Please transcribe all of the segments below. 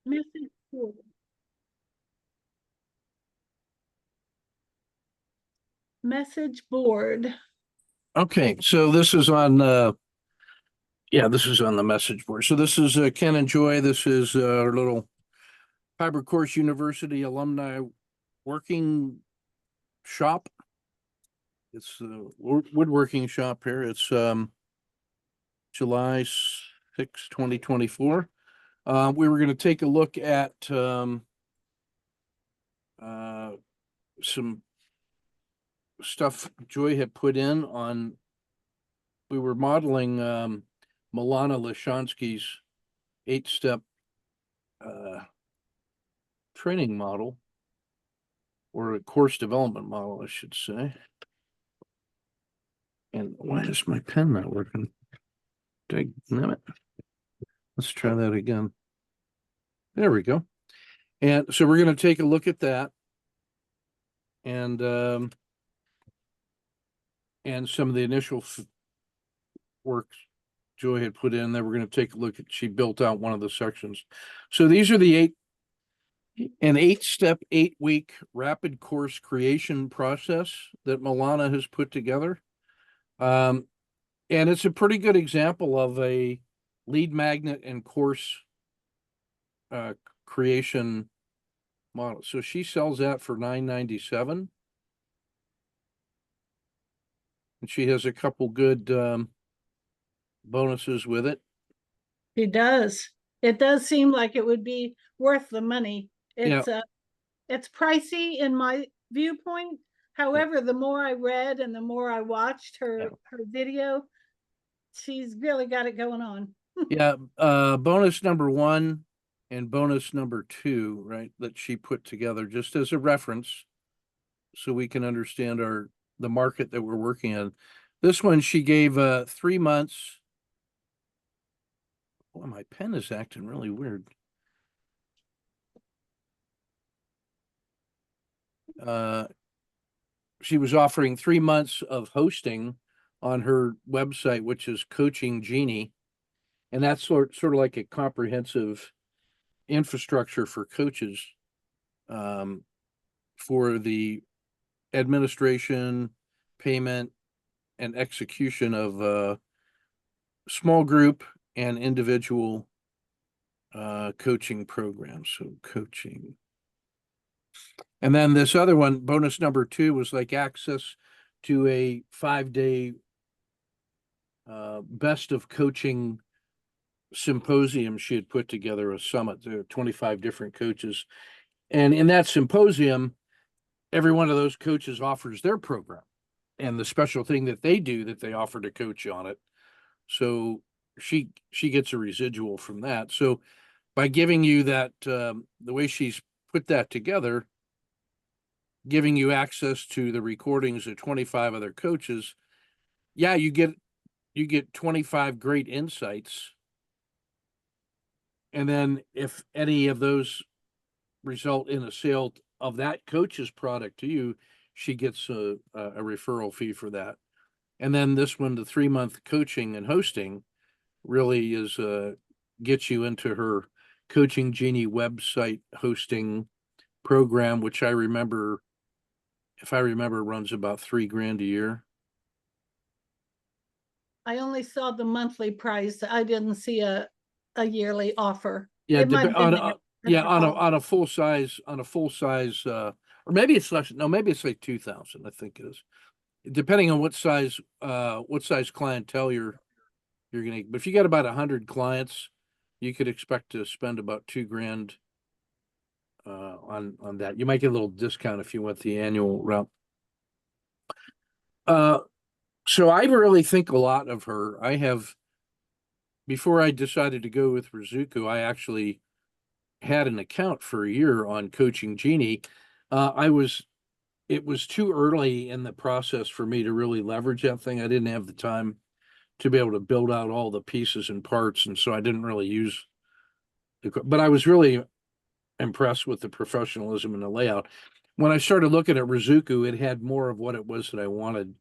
Message board. Message board. Okay, so this is on this is on the message board. So this is Ken and Joy. This is our little Fiber Course University alumni working shop. It's the woodworking shop here. It's July 6, 2024. We were going to take a look at some stuff Joy had put in on. We were modeling Milana Lishansky's 8-step training model, or a course development model, I should say. And why is my pen not working? Damn it. Let's try that again. There we go. And so we're going to take a look at that. And some of the initial work Joy had put in there. We're going to take a look at, she built out one of the sections. So these are the an 8-step, 8-week rapid course creation process that Milana has put together. And it's a pretty good example of a lead magnet and course creation model. So she sells that for $9.97. And she has a couple good bonuses with it. It does. It does seem like it would be worth the money. It's it's pricey in my viewpoint. However, the more I read and the more I watched her video, she's really got it going on. Bonus number 1 and bonus number 2, right, that she put together just as a reference so we can understand the market that we're working in. This one she gave 3 months. Boy, my pen is acting really weird. She was offering 3 months of hosting on her website, which is Coaching Genie. And that's sort of like a comprehensive infrastructure for coaches for the administration, payment, and execution of small group and individual coaching programs. So coaching. And then this other one, bonus number 2, was like access to a 5-day best of coaching symposium she had put together, a summit. There are 25 different coaches. And in that symposium, every one of those coaches offers their program and the special thing that they do that they offer to coach on it. So she gets a residual from that. So by giving you that, the way she's put that together, giving you access to the recordings of 25 other coaches, you get 25 great insights. And then if any of those result in a sale of that coach's product to you, she gets a referral fee for that. And then this one, the 3-month coaching and hosting, really is gets you into her Coaching Genie website hosting program, which I remember, if I remember, runs about $3,000 a year. I only saw the monthly price. I didn't see a yearly offer. Yeah, It might have been on a full size, or maybe it's less. No, maybe it's like 2,000. I think it is, depending on what size clientele you're gonna. But if you got about 100 clients, you could expect to spend about $2,000 on that. You might get a little discount if you went the annual route. So I really think a lot of her. I have, before I decided to go with Rizuku, I actually had an account for a year on Coaching Genie. It was too early in the process for me to really leverage that thing. I didn't have the time to be able to build out all the pieces and parts, and so I didn't really use but I was really impressed with the professionalism and the layout. When I started looking at Rizuku, it had more of what it was that I wanted,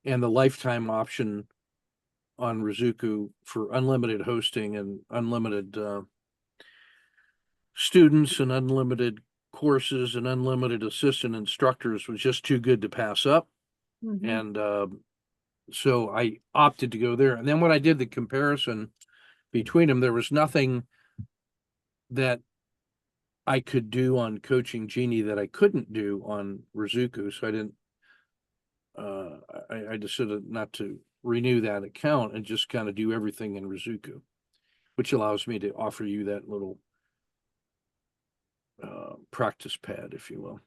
and the lifetime option on Rizuku for unlimited hosting and unlimited students and unlimited courses and unlimited assistant instructors was just too good to pass up. And so I opted to go there. And then when I did the comparison between them, there was nothing that I could do on Coaching Genie that I couldn't do on Rizuku. So I didn't, I decided not to renew that account and just kind of do everything in Rizuku, which allows me to offer you that little practice pad, if you will.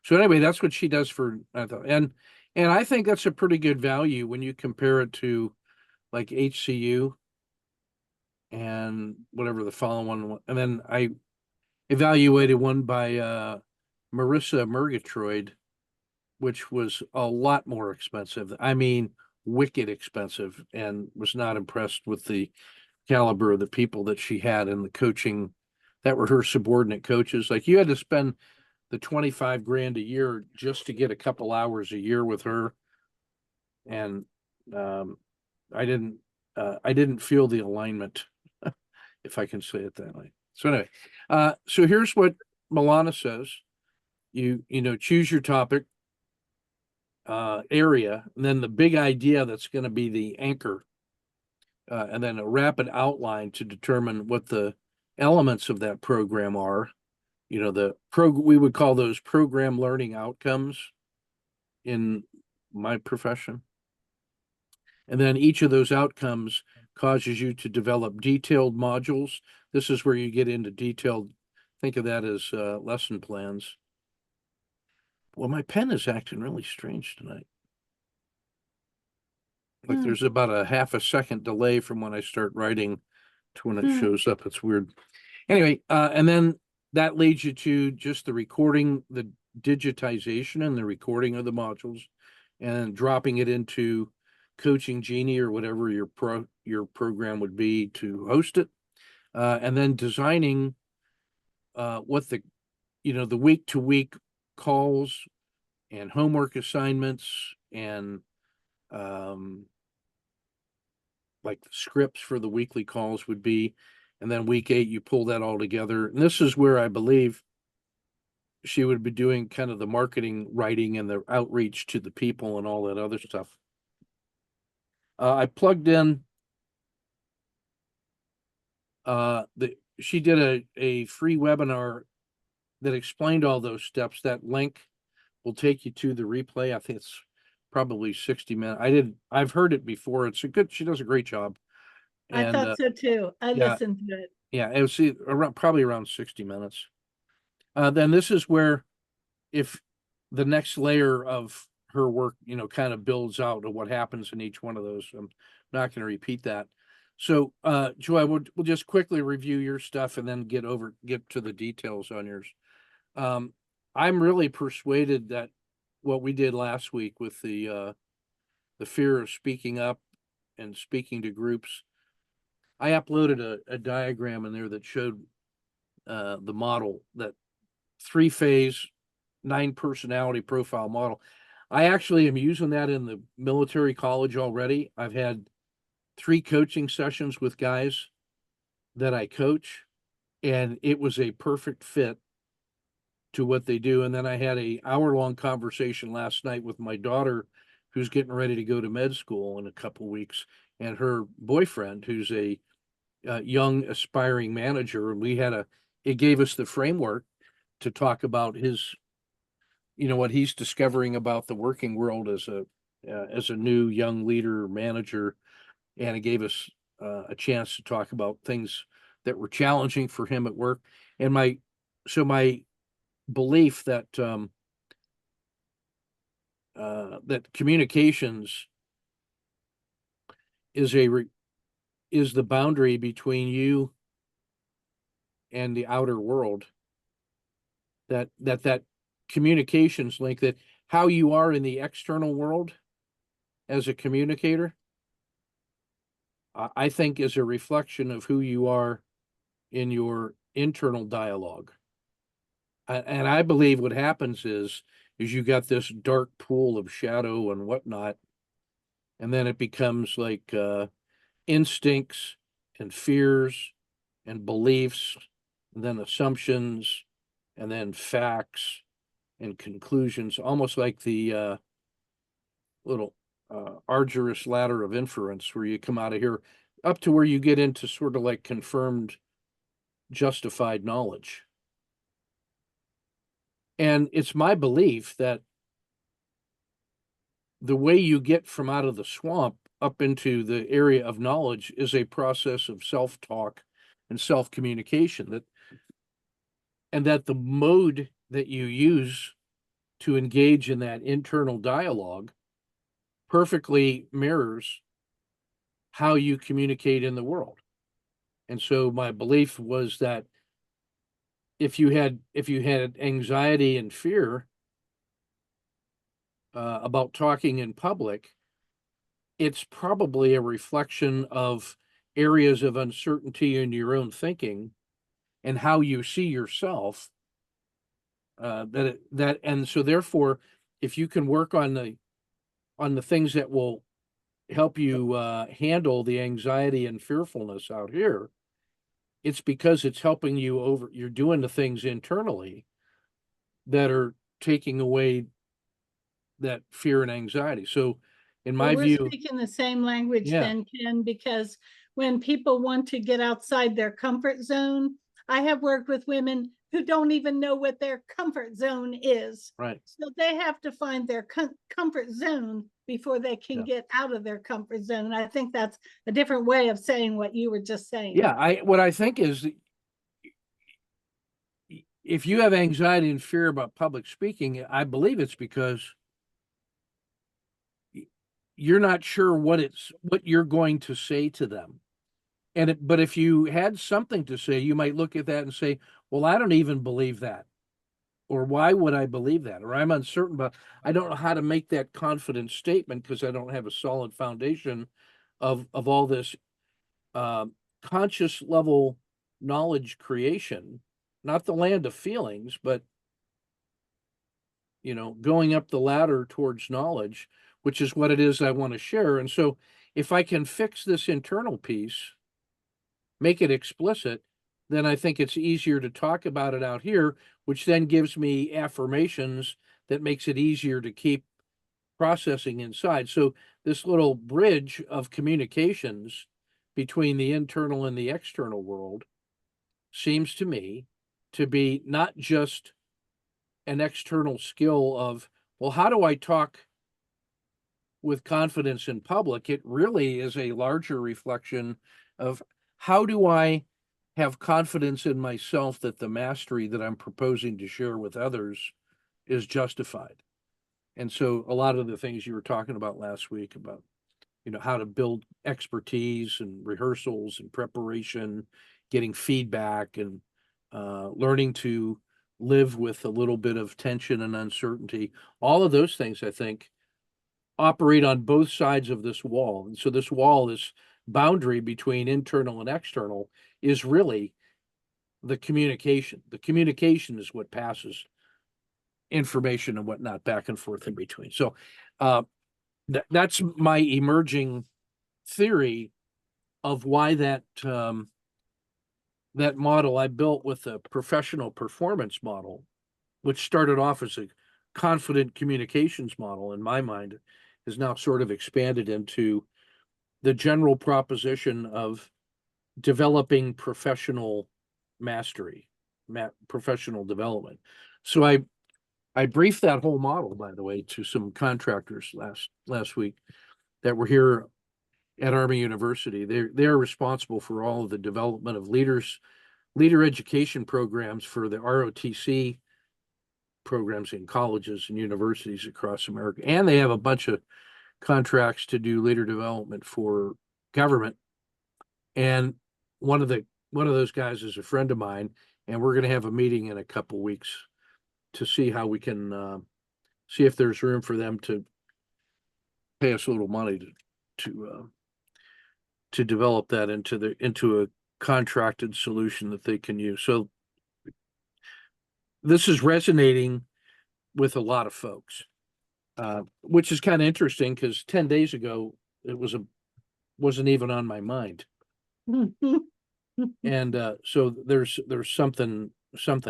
So anyway, that's what she does for, and I think that's a pretty good value when you compare it to like HCU and whatever the following one. And then I evaluated one by Marissa Murgatroyd, which was a lot more expensive. I mean, wicked expensive, and was not impressed with the caliber of the people that she had in the coaching that were her subordinate coaches. Like you had to spend the 25 grand a year just to get a couple hours a year with her. And I didn't feel the alignment, if I can say it that way. So anyway, so here's what Milana says. You know, choose your topic, area, and then the big idea that's going to be the anchor, and then a rapid outline to determine what the elements of that program are. You know, we would call those program learning outcomes in my profession. And then each of those outcomes causes you to develop detailed modules. This is where you get into detailed, think of that as lesson plans. Well, my pen is acting really strange tonight. Like there's about a half a second delay from when I start writing to when it shows up. It's weird. Anyway, and then that leads you to just the recording, the digitization and the recording of the modules, and dropping it into Coaching Genie or whatever your program would be to host it, and then designing what the week to week calls and homework assignments and like the scripts for the weekly calls would be. And then week 8, you pull that all together. And this is where I believe she would be doing kind of the marketing writing and the outreach to the people and all that other stuff. I plugged in she did a free webinar that explained all those steps. That link will take you to the replay. I think it's probably 60 minutes. I've heard it before. She does a great job. I thought so too. I listened to it. Yeah, it was probably around 60 minutes. Then this is where, if the next layer of her work, kind of builds out of what happens in each one of those. I'm not going to repeat that. So, Joy, we'll just quickly review your stuff and then get to the details on yours. I'm really persuaded that what we did last week with the fear of speaking up and speaking to groups, I uploaded a diagram in there that showed the model, that 3-phase 9 personality profile model. I actually am using that in the military college already. I've had 3 coaching sessions with guys that I coach, and it was a perfect fit to what they do. And then I had a hour-long conversation last night with my daughter, who's getting ready to go to med school in a couple weeks, and her boyfriend, who's a young aspiring manager. And it gave us the framework to talk about his, what he's discovering about the working world as a new young leader manager. And it gave us a chance to talk about things that were challenging for him at work. And my belief that that communications is the boundary between you and the outer world. That communications link, that how you are in the external world as a communicator, I think is a reflection of who you are in your internal dialogue. And I believe what happens is you got this dark pool of shadow and whatnot, and then it becomes like instincts and fears and beliefs and then assumptions, and then facts and conclusions, almost like the little arduous ladder of inference where you come out of here up to where you get into sort of like confirmed justified knowledge. And it's my belief that the way you get from out of the swamp up into the area of knowledge is a process of self-talk and self-communication, that the mode that you use to engage in that internal dialogue perfectly mirrors how you communicate in the world. And so my belief was that if you had anxiety and fear about talking in public, it's probably a reflection of areas of uncertainty in your own thinking and how you see yourself. And so therefore, if you can work on the things that will help you handle the anxiety and fearfulness out here, it's because it's helping you over. You're doing the things internally that are taking away that fear and anxiety. So, in Well, my we're view, speaking the same language yeah, then, Ken, because when people want to get outside their comfort zone, I have worked with women who don't even know what their comfort zone is. right, So they have to find their comfort zone before they can yeah, get out of their comfort zone. I think that's a different way of saying what you were just saying. yeah. What I think is, if you have anxiety and fear about public speaking, I believe it's because you're not sure what you're going to say to them. But if you had something to say, you might look at that and say, well, I don't even believe that. Or why would I believe that? Or I'm uncertain about, I don't know how to make that confident statement because I don't have a solid foundation of all this uh, conscious level knowledge creation, not the land of feelings, but going up the ladder towards knowledge, which is what it is I want to share. And so if I can fix this internal piece, make it explicit, then I think it's easier to talk about it out here, which then gives me affirmations that makes it easier to keep processing inside. So this little bridge of communications between the internal and the external world seems to me to be not just an external skill of, well, how do I talk with confidence in public? It really is a larger reflection of how do I have confidence in myself that the mastery that I'm proposing to share with others is justified. And so a lot of the things you were talking about last week about, how to build expertise and rehearsals and preparation, getting feedback and learning to live with a little bit of tension and uncertainty. All of those things, I think, operate on both sides of this wall. And so this wall, this boundary between internal and external, is really the communication. The communication is what passes information and whatnot back and forth in between. So that's my emerging theory of why that model I built with a professional performance model, which started off as a confident communications model in my mind, is now sort of expanded into the general proposition of developing professional mastery, professional development. So I briefed that whole model, by the way, to some contractors last week that were here at Army University. They're responsible for all of the development of leader education programs for the ROTC programs in colleges and universities across America. And they have a bunch of contracts to do leader development for government. And one of those guys is a friend of mine, and we're going to have a meeting in a couple weeks to see how we can see if there's room for them to pay us a little money to develop that into a contracted solution that they can use. So this is resonating with a lot of folks, which is kind of interesting because 10 days ago it wasn't even on my mind. And so there's something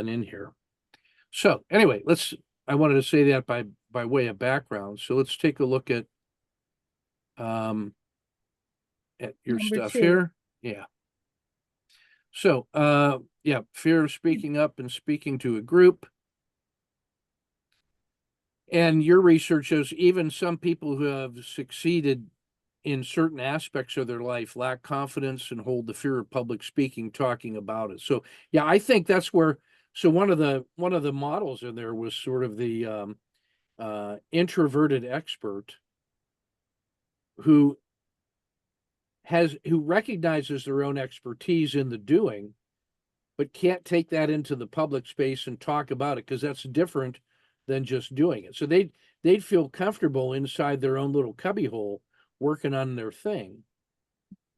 in here. So anyway, I wanted to say that by way of background. So let's take a look um at your Number stuff two. here. Yeah. So yeah, fear of speaking up and speaking to a group. And your research shows even some people who have succeeded in certain aspects of their life lack confidence and hold the fear of public speaking, talking about it. So yeah, I think that's where, so one of the models in there was sort of the introverted expert who recognizes their own expertise in the doing, but can't take that into the public space and talk about it because that's different than just doing it. So they'd feel comfortable inside their own little cubbyhole working on their thing.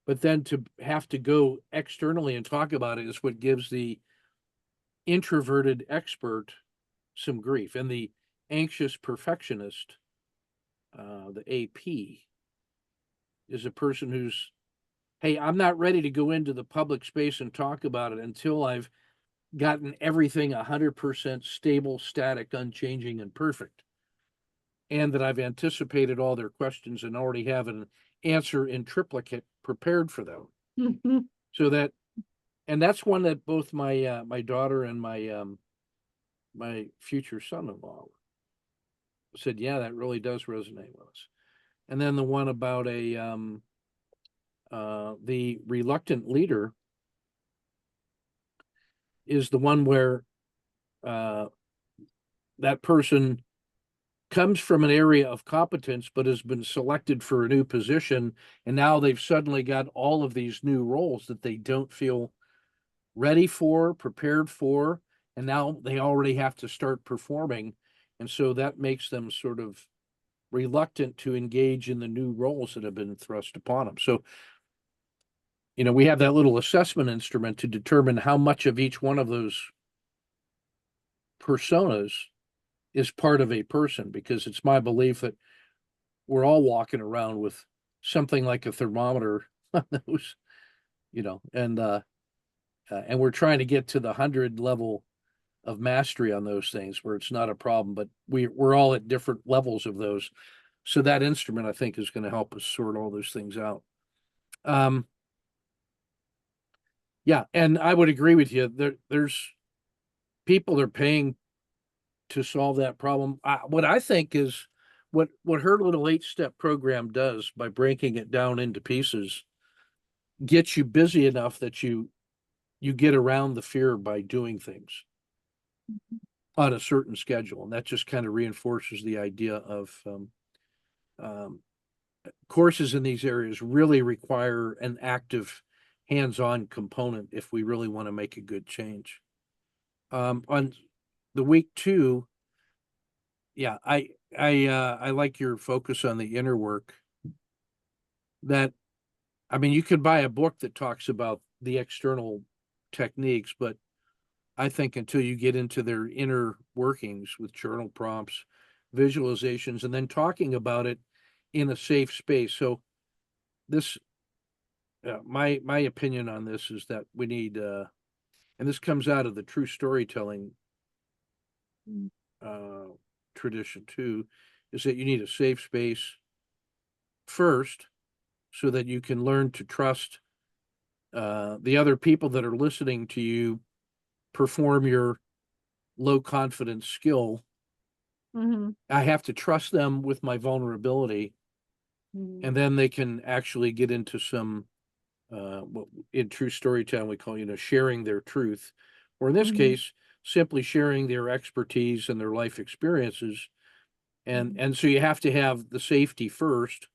But then to have to go externally and talk about it is what gives the introverted expert some grief. And the anxious perfectionist, the AP, is a person who's, hey, I'm not ready to go into the public space and talk about it until I've gotten everything 100% stable, static, unchanging, and perfect. And that I've anticipated all their questions and already have an answer in triplicate prepared for them. So that's one that both my daughter and my future son-in-law said, yeah, that really does resonate with us. And then the one about the reluctant leader is the one where that person comes from an area of competence but has been selected for a new position, and now they've suddenly got all of these new roles that they don't feel ready for, prepared for, and now they already have to start performing, and so that makes them sort of reluctant to engage in the new roles that have been thrust upon them. So we have that little assessment instrument to determine how much of each one of those personas is part of a person, because it's my belief that we're all walking around with something like a thermometer on those, and we're trying to get to the 100 level of mastery on those things where it's not a problem, but we're all at different levels of those. So that instrument, I think, is going to help us sort all those things out. Yeah, and I would agree with you. There's people are paying to solve that problem. What I think is what her little 8-step program does by breaking it down into pieces gets you busy enough that you get around the fear by doing things on a certain schedule, and that just kind of reinforces the idea of um, courses in these areas really require an active hands-on component if we really want to make a good change. On the week 2, yeah, I like your focus on the inner work. That, I mean, you could buy a book that talks about the external techniques, but I think until you get into their inner workings with journal prompts, visualizations, and then talking about it in a safe space. So this, my opinion on this is that we need, and this comes out of the true storytelling uh, tradition too, is that you need a safe space first, so that you can learn to trust the other people that are listening to you perform your low confidence skill. I have to trust them with my vulnerability, and then they can actually get into some what in true storytelling we call, sharing their truth, or in this case, simply sharing their expertise and their life experiences. And so you have to have the safety first,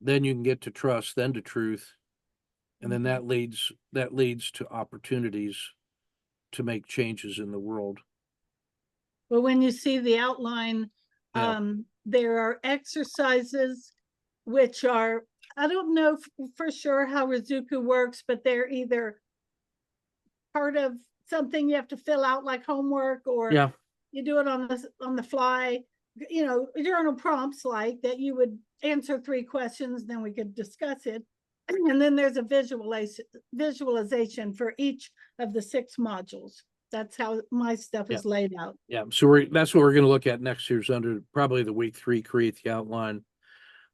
then you can get to trust, then to truth, and then that leads to opportunities to make changes in the world. But when you see the outline, Yeah. there are exercises which are, I don't know for sure how Rizuku works, but they're either part of something you have to fill out like homework, or Yeah. you do it on the fly, journal prompts like that. You would answer 3 questions, then we could discuss it. And then there's a visualization for each of the 6 modules. That's how my stuff is laid out. Yeah, so that's what we're gonna look at next year's under probably the week 3, create the outline.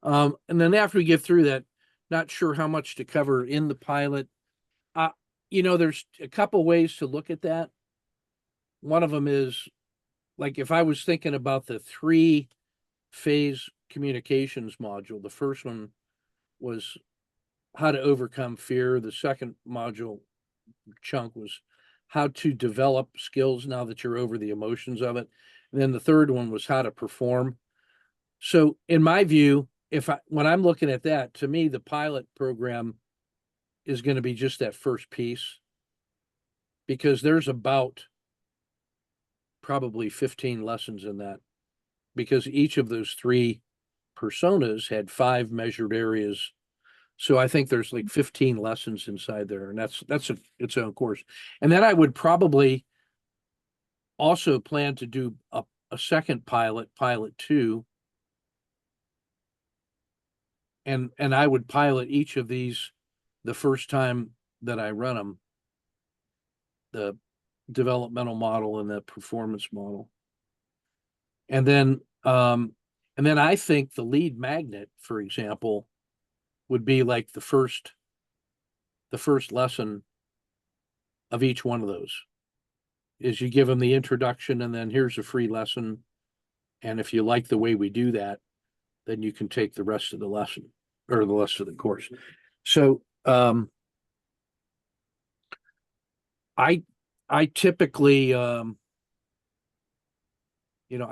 And then after we get through that, not sure how much to cover in the pilot. There's a couple ways to look at that. One of them is, like, if I was thinking about the 3-phase communications module, the first one was how to overcome fear. The second module chunk was how to develop skills now that you're over the emotions of it. And then the third one was how to perform. So in my view, when I'm looking at that, to me, the pilot program is going to be just that first piece, because there's about probably 15 lessons in that, because each of those 3 personas had 5 measured areas. So I think there's like 15 lessons inside there, and that's its own course. And then I would probably also plan to do a second pilot 2, and I would pilot each of these the first time that I run them, the developmental model and the performance model. And then I think the lead magnet, for example, would be like the first lesson of each one of those. Is you give them the introduction, and then here's a free lesson. And if you like the way we do that, then you can take the rest of the lesson or the rest of the course. So I typically I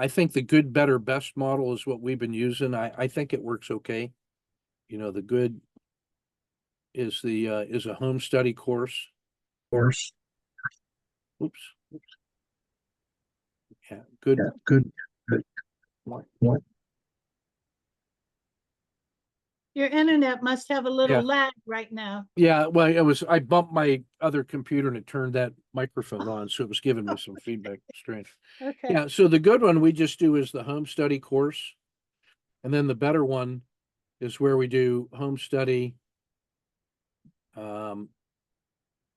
think the good, better, best model is what we've been using. I think it works okay. The good is a home study course. Oops. Yeah, good. Yeah, good. What? Your internet must have a little Yeah. lag right now. Yeah, well, I bumped my other computer and it turned that microphone on, so it was giving me some feedback. Strange. Okay. Yeah, so the good one we just do is the home study course. And then the better one is where we do home study.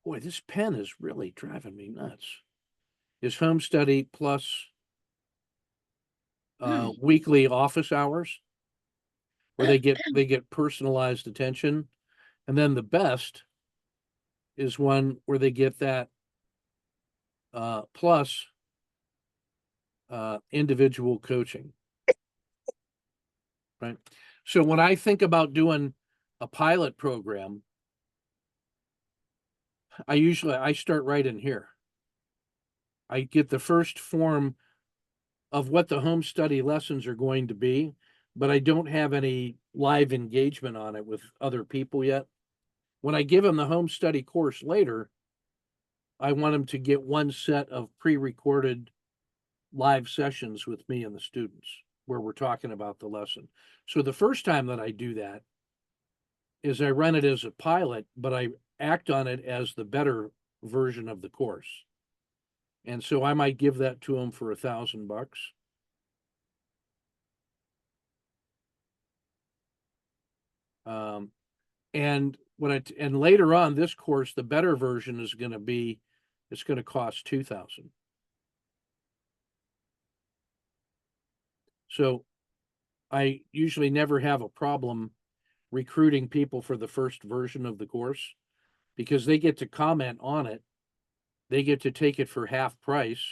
Boy, this pen is really driving me nuts. Is home study plus weekly office hours, where they get personalized attention. And then the best is one where they get that plus individual coaching. Right. So when I think about doing a pilot program, I start right in here. I get the first form of what the home study lessons are going to be, but I don't have any live engagement on it with other people yet. When I give them the home study course later, I want them to get one set of pre-recorded live sessions with me and the students where we're talking about the lesson. So the first time that I do that is I run it as a pilot, but I act on it as the better version of the course. And so I might give that to them for $1,000. And later on this course, the better version is going to be, it's going to cost $2,000. So I usually never have a problem recruiting people for the first version of the course, because they get to comment on it. They get to take it for half price,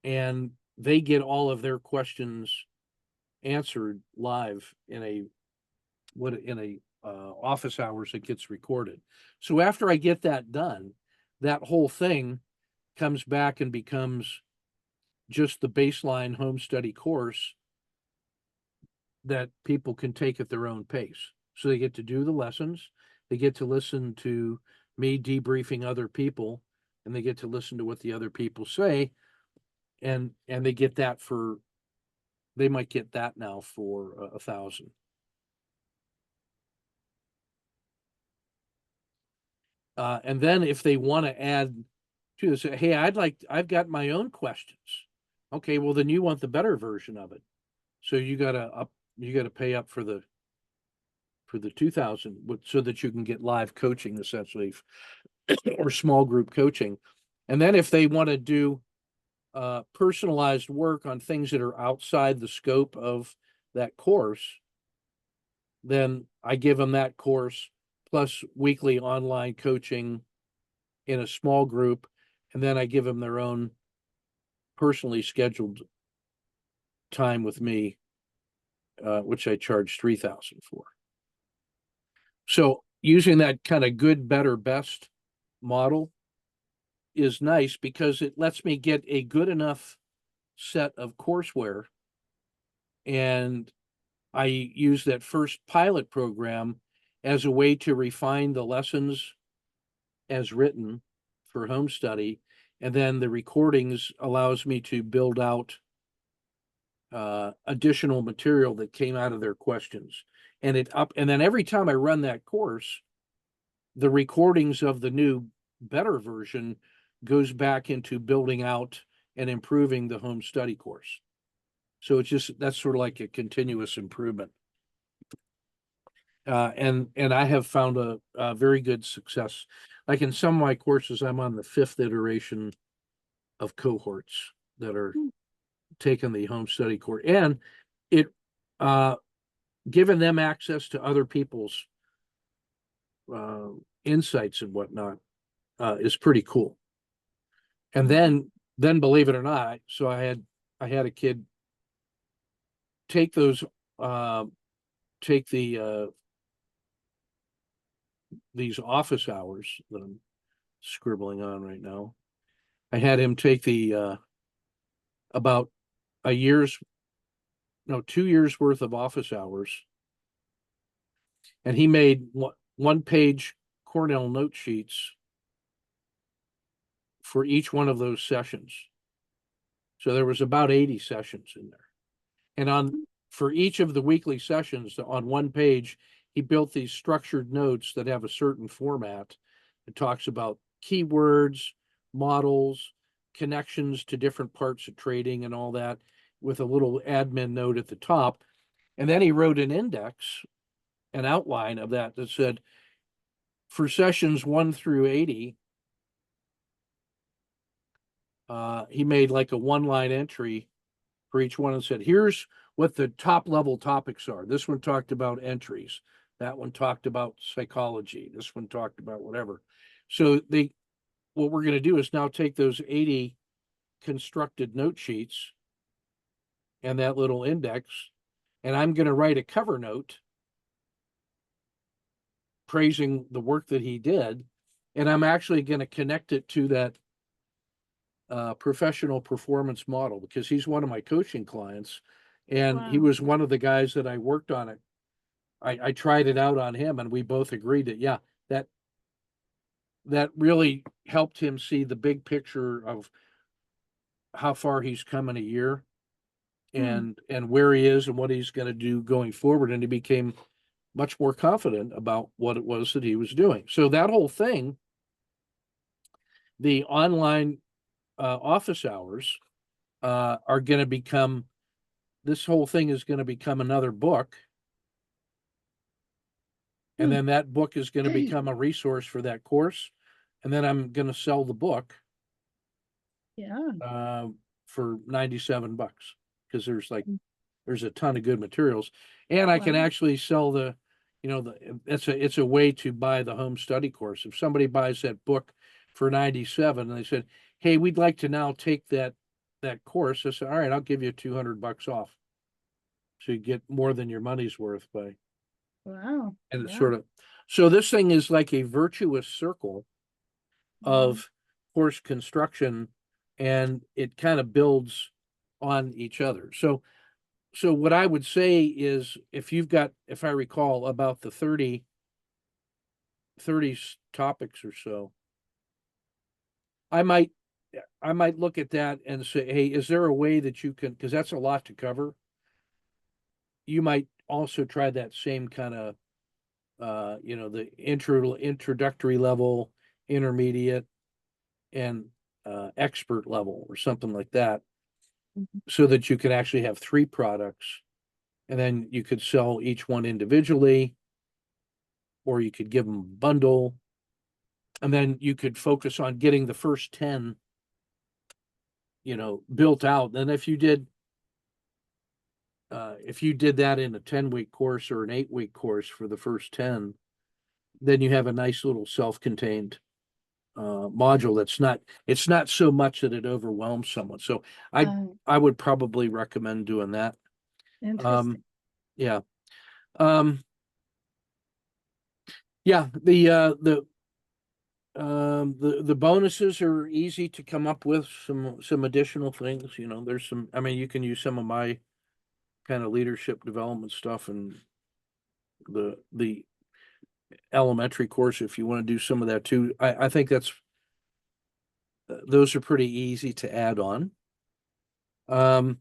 and they get all of their questions answered live in a office hours that gets recorded. So after I get that done, that whole thing comes back and becomes just the baseline home study course that people can take at their own pace. So they get to do the lessons, they get to listen to me debriefing other people, and they get to listen to what the other people say, and they get that they might get that now for $1,000. And then if they want to add to this, hey, I've got my own questions. Okay, well then you want the better version of it. So you gotta pay up for for the 2000, so that you can get live coaching essentially, or small group coaching. And then if they want to do personalized work on things that are outside the scope of that course, then I give them that course plus weekly online coaching in a small group, and then I give them their own personally scheduled time with me, which I charge $3,000 for. So using that kind of good, better, best model is nice because it lets me get a good enough set of courseware, and I use that first pilot program as a way to refine the lessons as written for home study, and then the recordings allows me to build out additional material that came out of their questions. And then every time I run that course, the recordings of the new better version goes back into building out and improving the home study course. So that's sort of like a continuous improvement. And I have found a very good success. Like in some of my courses, I'm on the 5th iteration of cohorts that are taking the home study course, and it given them access to other people's insights and whatnot is pretty cool. And then believe it or not, so I had a kid take those take these office hours that I'm scribbling on right now. I had him take the about 2 years worth of office hours, and he made one page Cornell note sheets for each one of those sessions. So there was about 80 sessions in there. And for each of the weekly sessions on one page, he built these structured notes that have a certain format. It talks about keywords, models, connections to different parts of trading and all that, with a little admin note at the top. And then he wrote an index, an outline of that said, for sessions 1 through 80, he made like a 1-line entry for each one and said, here's what the top level topics are. This one talked about entries. That one talked about psychology. This one talked about whatever. So what we're going to do is now take those 80 constructed note sheets and that little index, and I'm going to write a cover note praising the work that he did. And I'm actually going to connect it to that professional performance model, because he's one of my coaching clients, and he was one of the guys that I worked on it. I tried it out on him, and we both agreed that, that really helped him see the big picture of how far he's come in a year, and where he is and what he's going to do going forward. And he became much more confident about what it was that he was doing. So that whole thing, the online office hours are going to become, this whole thing is going to become another book. And then that book is going to become a resource for that course. And then I'm going to sell the book for $97, because there's a ton of good materials. And I can actually sell it's a way to buy the home study course. If somebody buys that book for $97 and they said, hey, we'd like to now take that course, I said, all right, I'll give you $200 off. So you get more than your money's worth by. Wow. And it's so this thing is like a virtuous circle of course construction, and it kind of builds on each other. So what I would say is, if I recall, about the 30 topics or so, I might look at that and say, hey, is there a way that you can, because that's a lot to cover. You might also try that same kind of, the introductory level, intermediate, and expert level, or something like that, so that you can actually have 3 products, and then you could sell each one individually, or you could give them a bundle. And then you could focus on getting the first 10, built out. Then if you did that in a 10-week course or an 8-week course for the first 10, then you have a nice little self-contained module it's not so much that it overwhelms someone. So I would probably recommend doing that. Interesting. Yeah. Yeah, the bonuses are easy to come up with, some additional things, there's some, I mean, you can use some of my kind of leadership development stuff and the elementary course if you want to do some of that too. I think those are pretty easy to add on. And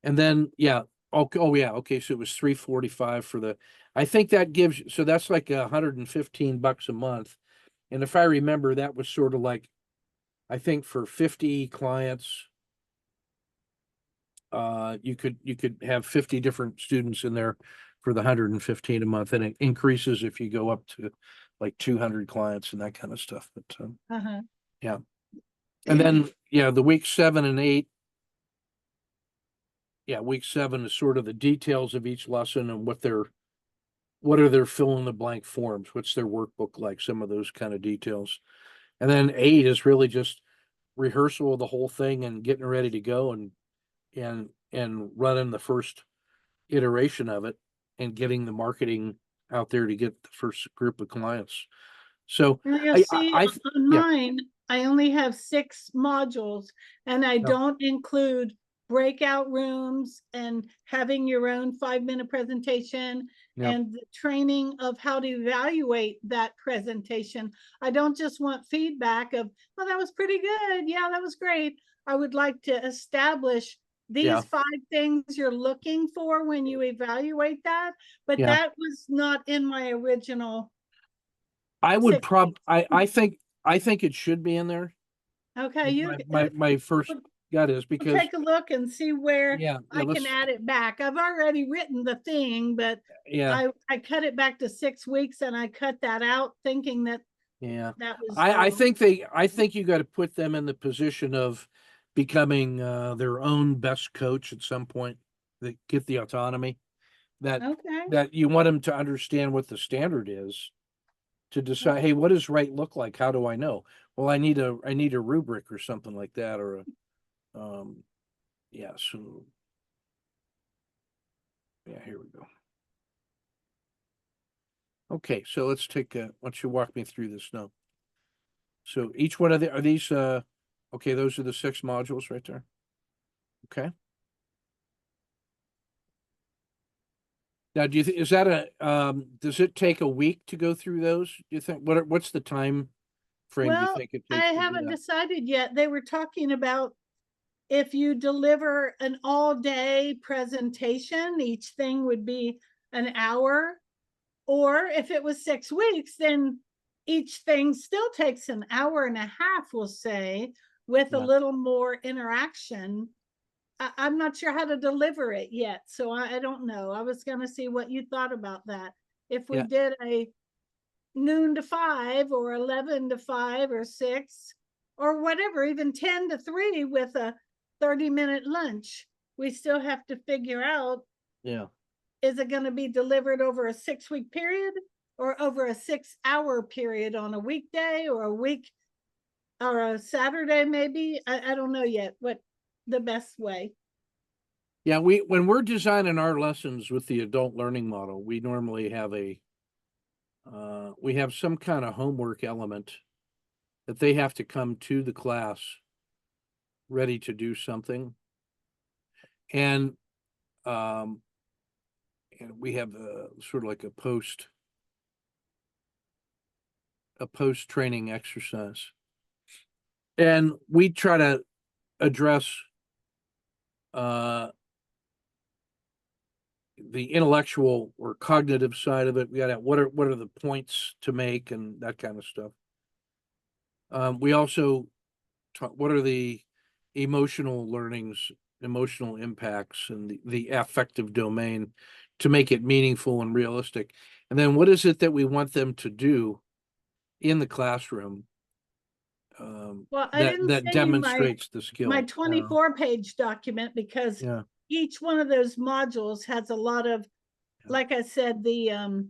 then yeah, oh yeah, okay, so it was $345 for I think that gives, so that's like $115 a month. And if I remember, that was sort of like, I think for 50 clients, you could have 50 different students in there for the 115 a month, and it increases if you go up to like 200 clients and that kind of stuff. But yeah, and then yeah, the week 7 and 8. Yeah, week 7 is sort of the details of each lesson and what are their fill in the blank forms, what's their workbook like, some of those kind of details. And then 8 is really just rehearsal of the whole thing and getting ready to go and running the first iteration of it and getting the marketing out there to get the first group of clients. So Now you'll see on yeah, mine, I only have 6 modules, and I don't include breakout rooms and having your own 5-minute presentation and the training of how to evaluate that presentation. I don't just want feedback of, oh, that was pretty good. Yeah, that was great. I would like to establish these 5 things you're looking for when you evaluate that. But that was not in my original. I would I think it should be in there. Okay, you my first gut is we'll because take a look and see where I can let's add it back. I've already written the thing, but I cut it back to 6 weeks and I cut that out thinking that that was I think you got to put them in the position of becoming their own best coach at some point. That get the autonomy that you want them to understand what the standard is, to decide, hey, what does right look like? How do I know? Well, I need a rubric or something like that, or a so here we go. Okay, so let's take why don't you walk me through this now? So each one of are these okay, those are the 6 modules right there. Okay. Now, do you think, is that does it take a week to go through those? Do you think, what's the time frame do you think it takes? I haven't decided yet. They were talking about if you deliver an all-day presentation, each thing would be an hour. Or if it was 6 weeks, then each thing still takes an hour and a half, we'll say, with a little more interaction. I'm not sure how to deliver it yet, so I don't know. I was going to see what you thought about that. If we did a noon to 5 or 11 to 5 or 6 or whatever, even 10 to 3 with a 30-minute lunch, we still have to figure out, is it going to be delivered over a 6-week period or over a 6-hour period on a weekday or a week or a Saturday, maybe? I don't know yet what the best way. Yeah, when we're designing our lessons with the adult learning model, we normally have we have some kind of homework element that they have to come to the class ready to do something. And we have sort of like a post training exercise. And we try to address the intellectual or cognitive side of it. We got what are the points to make and that kind of stuff. We also talk, what are the emotional learnings emotional impacts and the affective domain to make it meaningful and realistic. And then what is it that we want them to do in the classroom Well, I that didn't that send you demonstrates the my skill? 24-page document because Yeah, each one of those modules has a lot of, like I said, the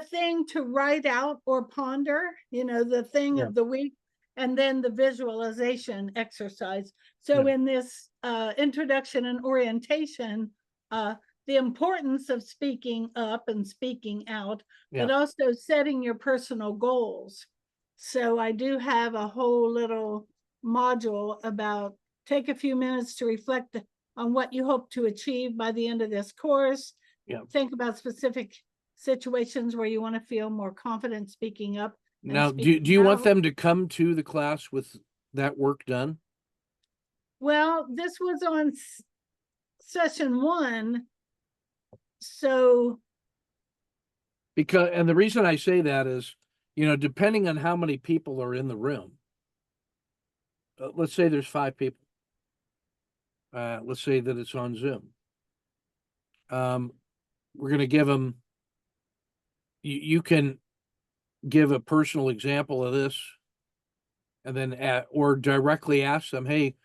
thing to write out or ponder, the thing yeah, of the week, and then the visualization exercise. So yeah, in this introduction and orientation, the importance of speaking up and speaking out, yeah. but also setting your personal goals. So I do have a whole little module about take a few minutes to reflect on what you hope to achieve by the end of this course. Yeah. Think about specific situations where you want to feel more confident speaking up and Now, do speaking you want out. them to come to the class with that work done? Well, this was on session 1, so Because, and the reason I say that is, depending on how many people are in the room, let's say there's 5 people. Let's say that it's on Zoom. We're going to give them, you can give a personal example of this and then, or directly ask them, hey,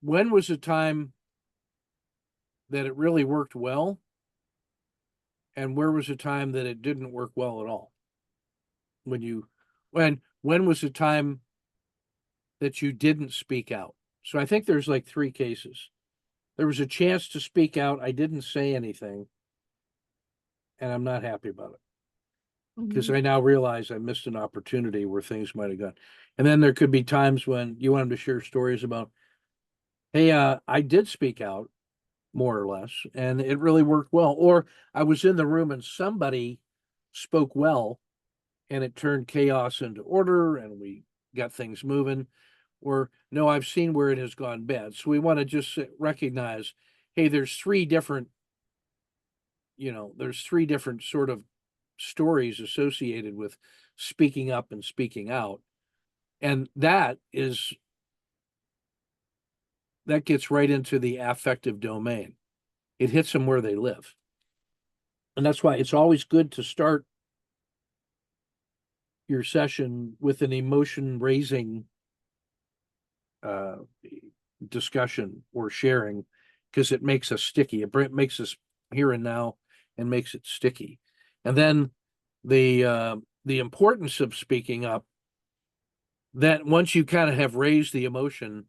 when was the time that it really worked well? And where was the time that it didn't work well at all? When was the time that you didn't speak out? So I think there's like 3 cases. There was a chance to speak out. I didn't say anything, and I'm not happy about it because I now realize I missed an opportunity where things might have gone. And then there could be times when you want them to share stories about, hey, I did speak out more or less, and it really worked well. Or I was in the room and somebody spoke well, and it turned chaos into order, and we got things moving. Or no, I've seen where it has gone bad. So we want to just recognize, hey, there's 3 different, there's 3 different sort of stories associated with speaking up and speaking out. And that gets right into the affective domain. It hits them where they live. And that's why it's always good to start your session with an emotion raising uh, discussion or sharing, because it makes us sticky. It makes us here and now and makes it sticky. And then the importance of speaking up, that once you kind of have raised the emotion,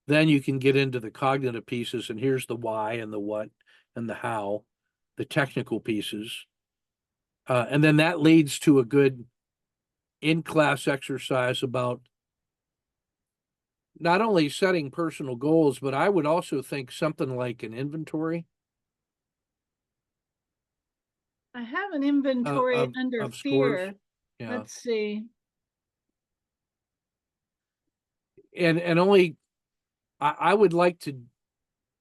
then you can get into the cognitive pieces, and here's the why and the what and the how, the technical pieces. And then that leads to a good in-class exercise about not only setting personal goals, but I would also think something like an inventory I have an inventory of under of scores. fear. Yeah, Let's see. and only I would like to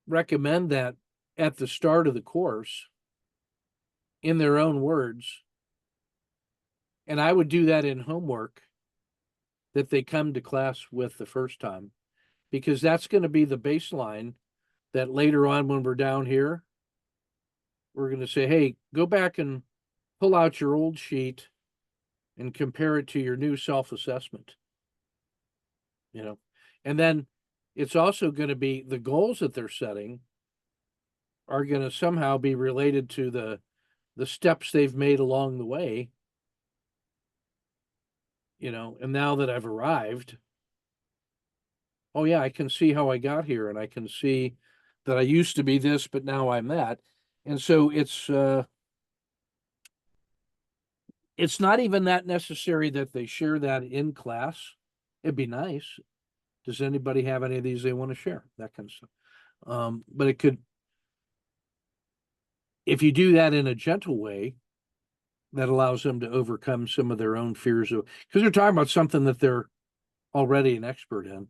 recommend that at the start of the course in their own words, and I would do that in homework that they come to class with the first time, because that's going to be the baseline that later on when we're down here, we're going to say, hey, go back and pull out your old sheet and compare it to your new self-assessment. And then it's also going to be the goals that they're setting are going to somehow be related to the steps they've made along the way. And now that I've arrived, oh yeah, I can see how I got here, and I can see that I used to be this, but now I'm that. And so it's not even that necessary that they share that in class. It'd be nice. Does anybody have any of these they want to share? That kind of stuff. But it could, if you do that in a gentle way, that allows them to overcome some of their own fears of, because they're talking about something that they're already an expert in.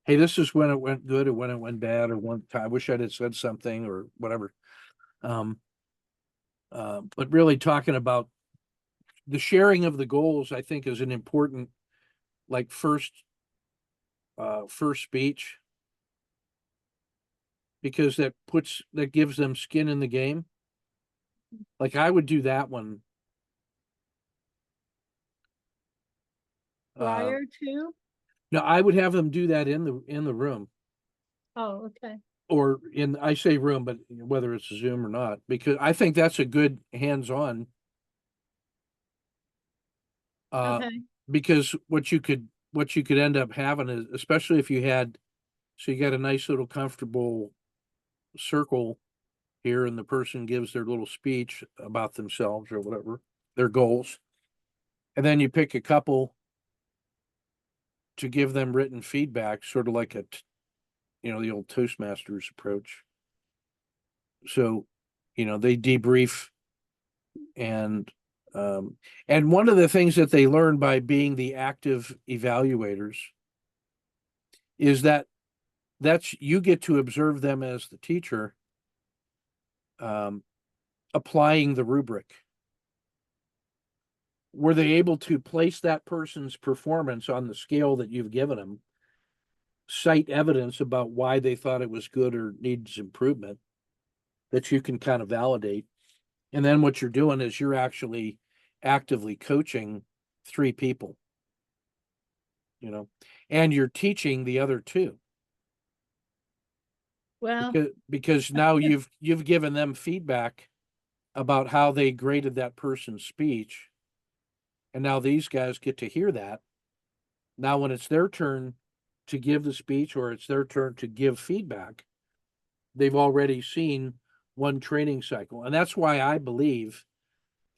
Hey, this is when it went good or when it went bad, or one time I wish I'd have said something or whatever. But really talking about the sharing of the goals, I think is an important, like first speech. because that gives them skin in the game. Like I would do that one. Uh, Prior to? no, I would have them do that in the room, Oh, okay. or I say room, but whether it's a Zoom or not, because I think that's a good hands-on. Okay. Because what you could end up having is, especially if you had, so you got a nice little comfortable circle here, and the person gives their little speech about themselves or whatever, their goals. And then you pick a couple to give them written feedback, sort of like the old Toastmasters approach. So, they debrief, and one of the things that they learn by being the active evaluators is that's you get to observe them as the teacher, um, applying the rubric. Were they able to place that person's performance on the scale that you've given them, cite evidence about why they thought it was good or needs improvement that you can kind of validate? And then what you're doing is you're actually actively coaching 3 people, and you're teaching the other 2, Well, because now you've given them feedback about how they graded that person's speech. And now these guys get to hear that. Now, when it's their turn to give the speech, or it's their turn to give feedback, they've already seen one training cycle. And that's why I believe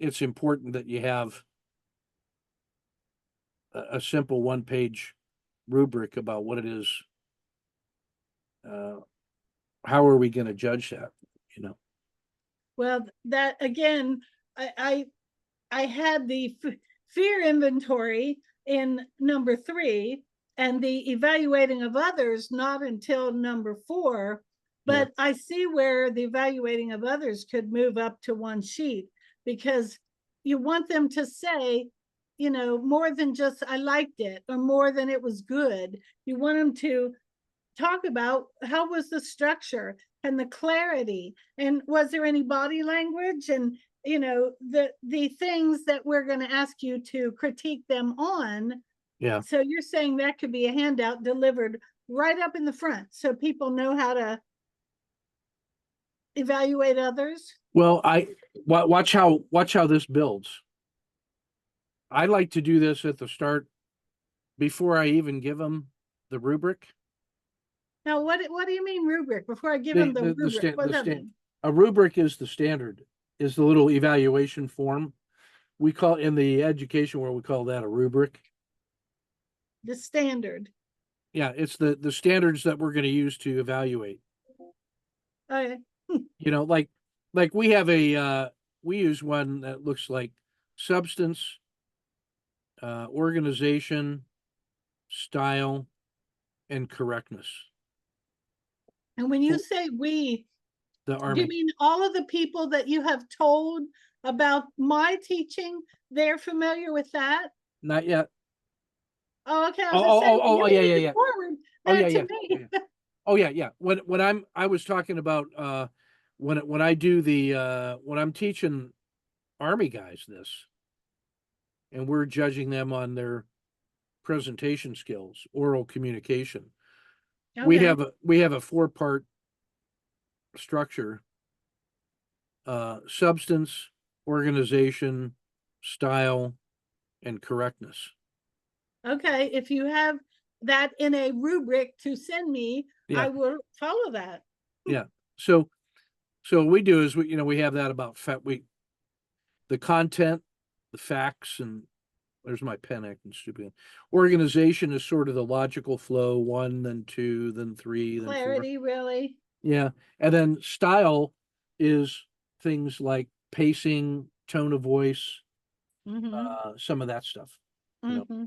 it's important that you have a simple 1-page rubric about what it is. How are we going to judge that? well, that again, I had the fear inventory in number 3, and the evaluating of others not until number 4. But I see where the evaluating of others could move up to 1 sheet, because you want them to say, more than just I liked it, or more than it was good. You want them to talk about how was the structure and the clarity, and was there any body language, and the things that we're going to ask you to critique them on. Yeah. So you're saying that could be a handout delivered right up in the front, so people know how to evaluate others. Well, watch how this builds. I like to do this at the start before I even give them the rubric. Now, what do you mean rubric? Before I give them the rubric, what does that mean? A rubric is the standard, is the little evaluation form. We call, in the education world, we call that a rubric. The standard. Yeah, it's the standards that we're going to use to evaluate. Okay. Like we have we use one that looks like substance, organization, style, and correctness. And when you say we, The do you Army. mean all of the people that you have told about my teaching, they're familiar with that? Not yet. Oh, okay. I was just saying, you Yeah, need yeah. to forward Oh that yeah, to yeah. me. Oh yeah. I was talking about when I do the when I'm teaching Army guys this, and we're judging them on their presentation skills, oral communication. We Okay. have a 4-part structure: substance, organization, style, and correctness. Okay. If you have that in a rubric to send me, Yeah, I will follow that. yeah. So what we do is we have that about the content, the facts, and there's my pen acting stupid. Organization is sort of the logical flow: 1, then 2, then 3, then 4. Clarity, really. Yeah. And then style is things like pacing, tone of voice, Mm-hmm. some of that stuff. Mm-hmm.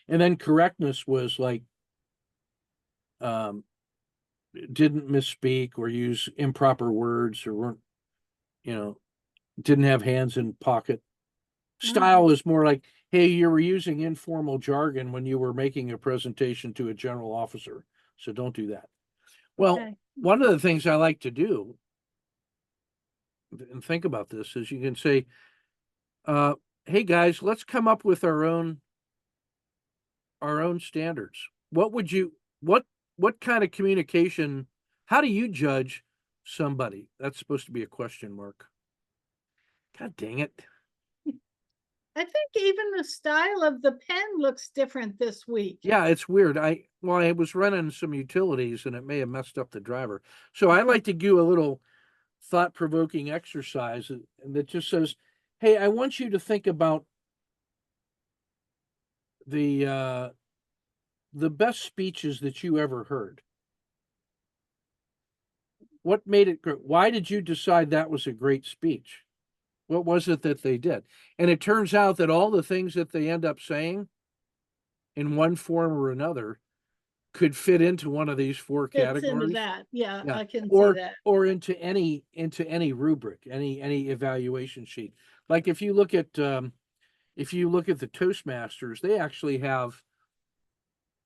And then correctness was like, um, didn't misspeak or use improper words, or weren't, didn't have hands in pocket. Style is more like, hey, you were using informal jargon when you were making a presentation to a general officer, so don't do that. Well, Okay. one of the things I like to do, and think about this, is you can say, uh, hey guys, let's come up with our own standards. What would you what kind of communication, how do you judge somebody? That's supposed to be a question mark. God dang it. I think even the style of the pen looks different this week. Yeah, it's weird. I was running some utilities and it may have messed up the driver. So I like to do a little thought-provoking exercise and that just says, hey, I want you to think about the the best speeches that you ever heard. What made it great? Why did you decide that was a great speech? What was it that they did? And it turns out that all the things that they end up saying in one form or another could fit into one of these four Fits into categories. that. Yeah, Yeah. I can see that. Or into any rubric, any evaluation sheet. Like if you look at the Toastmasters, they actually have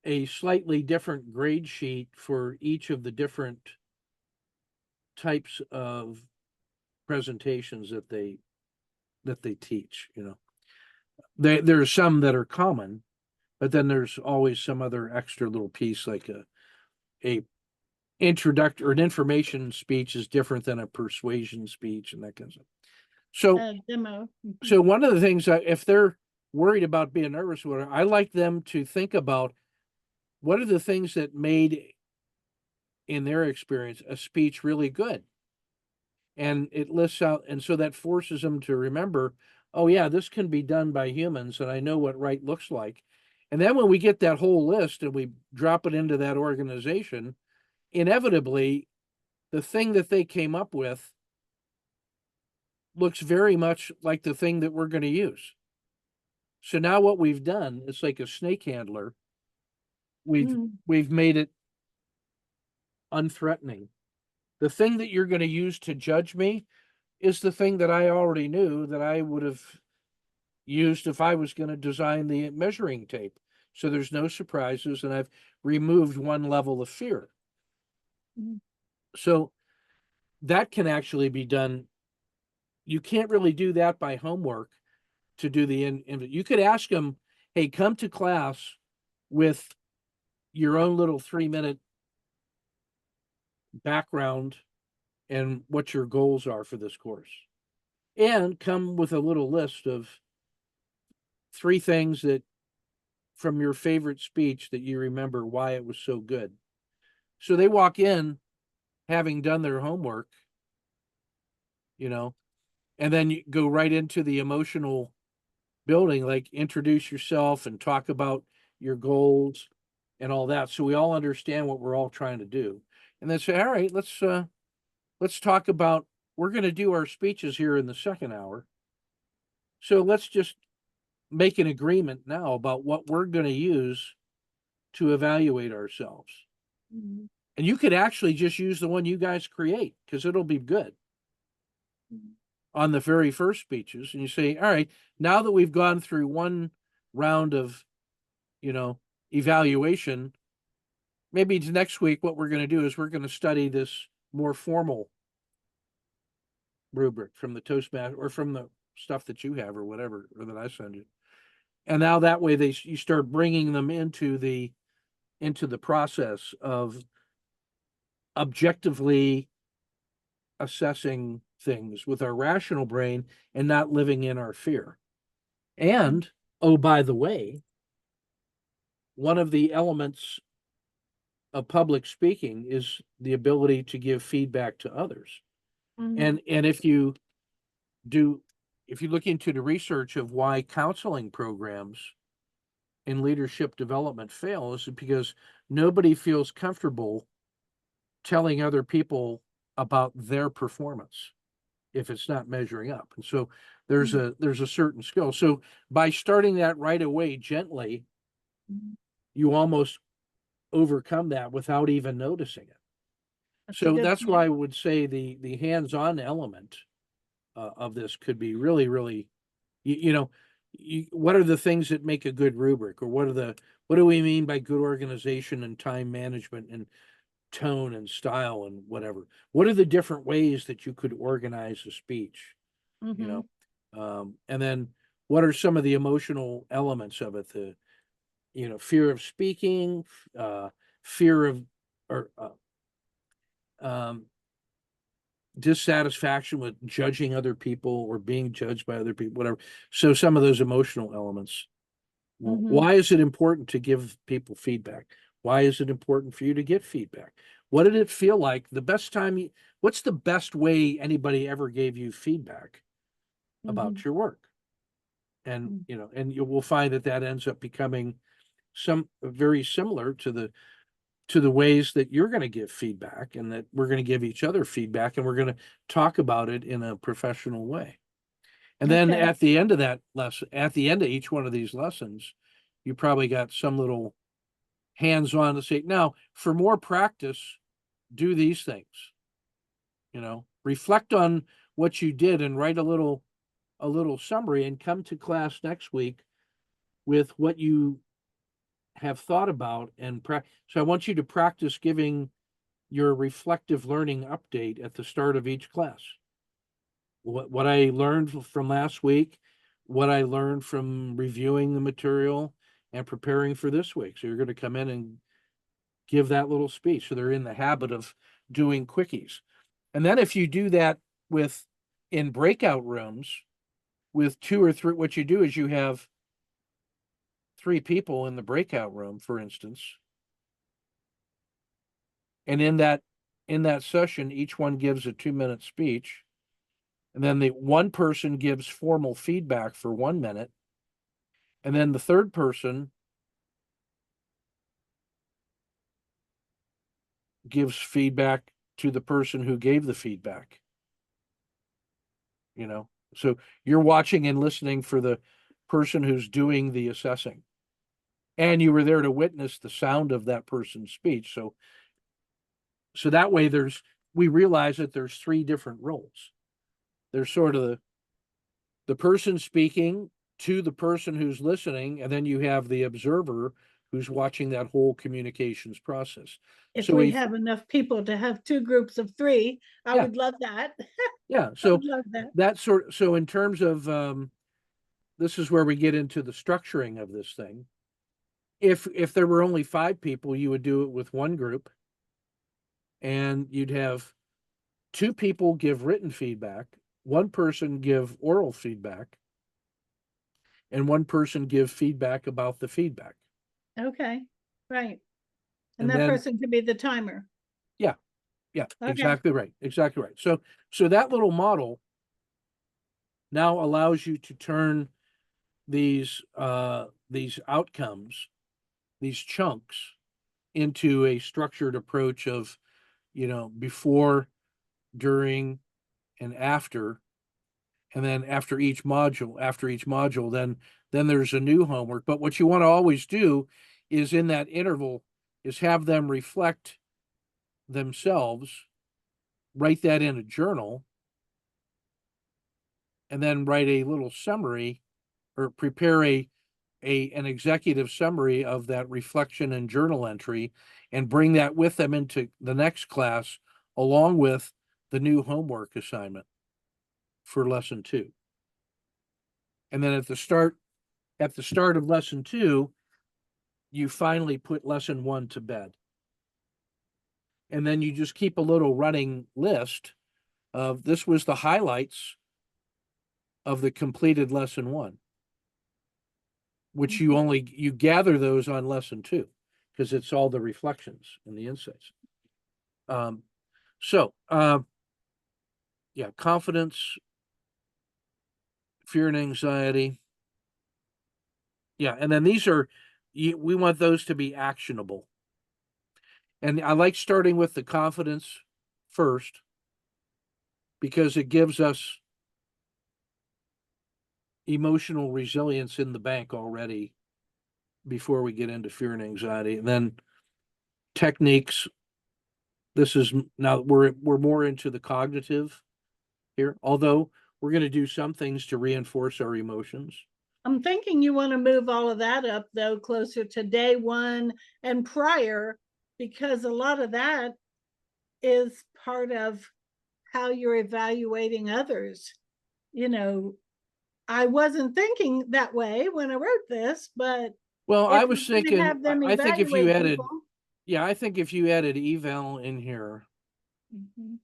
a slightly different grade sheet for each of the different types of presentations that they teach, you know. There's some that are common, but then there's always some other extra little piece like a introductory or an information speech is different than a persuasion speech and that kind of stuff. So Demo. so one of the things if they're worried about being nervous, whatever, I like them to think about what are the things that made in their experience a speech really good. And it lists out, and so that forces them to remember, oh yeah, this can be done by humans, and I know what right looks like. And then when we get that whole list and we drop it into that organization, inevitably the thing that they came up with looks very much like the thing that we're going to use. So now what we've done, it's like a snake handler. We've made it unthreatening. The thing that you're going to use to judge me is the thing that I already knew that I would have used if I was going to design the measuring tape. So there's no surprises, and I've removed one level of fear. So that can actually be done. You can't really do that by homework to do you could ask them, hey, come to class with your own little 3-minute background and what your goals are for this course. And come with a little list of 3 things that from your favorite speech that you remember why it was so good. So they walk in having done their homework, you know, and then you go right into the emotional building, like introduce yourself and talk about your goals and all that. So we all understand what we're all trying to do. And then say, all right, let's talk about, we're going to do our speeches here in the second hour. So let's just make an agreement now about what we're going to use to evaluate ourselves. And you could actually just use the one you guys create because it'll be good on the very first speeches. And you say, all right, now that we've gone through one round of, you know, evaluation, maybe next week, what we're going to do is we're going to study this more formal rubric from the Toastmaster or from the stuff that you have or whatever, or that I send you. And now that way you start bringing them into the process of objectively assessing things with our rational brain and not living in our fear. And, oh, by the way, one of the elements of public speaking is the ability to give feedback to others. And if you look into the research of why counseling programs in leadership development fail, is because nobody feels comfortable telling other people about their performance if it's not measuring up. And so there's a certain skill. So by starting that right away gently, you almost overcome that without even noticing it. So that's why I would say the hands-on element of this could be really, really, what are the things that make a good rubric, or what do we mean by good organization and time management, and tone and style and whatever. What are the different ways that you could organize a speech? You know, and then what are some of the emotional elements of it? The, fear of speaking, fear of, or um, dissatisfaction with judging other people or being judged by other people, whatever. So some of those emotional elements. Well, why is it important to give people feedback? Why is it important for you to get feedback? What did it feel like? What's the best way anybody ever gave you feedback about your work? And, and you will find that that ends up becoming some very similar to the ways that you're going to give feedback, and that we're going to give each other feedback, and we're going to talk about it in a professional way. And then Okay. at the end of that lesson, at the end of each one of these lessons, you probably got some little hands-on to say, now for more practice, do these things, reflect on what you did and write a little summary, and come to class next week with what you have thought about. So I want you to practice giving your reflective learning update at the start of each class. What I learned from last week, what I learned from reviewing the material and preparing for this week. So you're going to come in and give that little speech. So they're in the habit of doing quickies. And then if you do that in breakout rooms with 2 or 3, what you do is you have 3 people in the breakout room, for instance. And in that session, each one gives a 2-minute speech. And then the one person gives formal feedback for 1 minute. And then the third person gives feedback to the person who gave the feedback. So you're watching and listening for the person who's doing the assessing. And you were there to witness the sound of that person's speech. So that way we realize that there's 3 different roles. There's sort of the person speaking to the person who's listening, and then you have the observer who's watching that whole communications process. If So we have enough people to have 2 groups of 3, I would love that. Yeah. I So would love that. so in terms of this is where we get into the structuring of this thing. If there were only 5 people, you would do it with 1 group, and you'd have 2 people give written feedback, 1 person give oral feedback, and 1 person give feedback about the feedback. Okay, right. And And that then, person could be the timer. yeah, Okay. exactly right. Exactly right. So that little model now allows you to turn these outcomes, these chunks, into a structured approach of, before, during, and after. And then after each module, then there's a new homework. But what you want to always do is, in that interval, is have them reflect themselves, write that in a journal, and then write a little summary, or prepare an executive summary of that reflection and journal entry, and bring that with them into the next class, along with the new homework assignment for lesson 2. And then at the start of lesson 2, you finally put lesson 1 to bed. And then you just keep a little running list of, this was the highlights of the completed lesson 1, which you gather those on lesson 2, because it's all the reflections and the insights. Yeah, confidence, fear and anxiety. Yeah, and then we want those to be actionable. And I like starting with the confidence first, because it gives us emotional resilience in the bank already before we get into fear and anxiety. And then techniques. This is now we're more into the cognitive here, although we're going to do some things to reinforce our emotions. I'm thinking you want to move all of that up, though, closer to day 1 and prior because a lot of that is part of how you're evaluating others. You know, I wasn't thinking that way when I wrote this, but Well, I if was you're going to thinking, have them I think if you evaluate added, people. yeah, I think if you added eval in here, Mhm.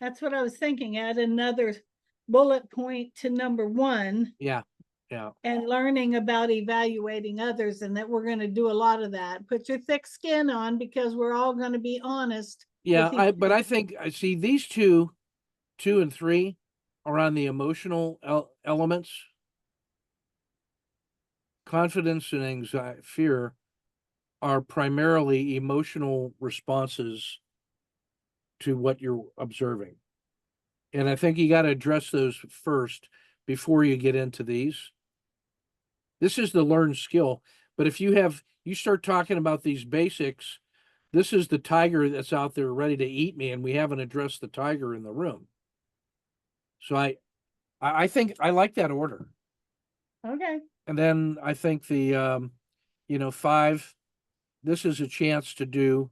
That's what I was thinking. Add another bullet point to number 1 yeah, yeah. and learning about evaluating others, and that we're going to do a lot of that. Put your thick skin on because we're all going to be honest Yeah, with each but I think I see these two and three are on the emotional elements. Confidence and anxiety, fear are primarily emotional responses to what you're observing. And I think you got to address those first before you get into these. This is the learned skill. But if you start talking about these basics, this is the tiger that's out there ready to eat me, and we haven't addressed the tiger in the room. So I think I like that order. Okay. And then I think the 5, this is a chance to do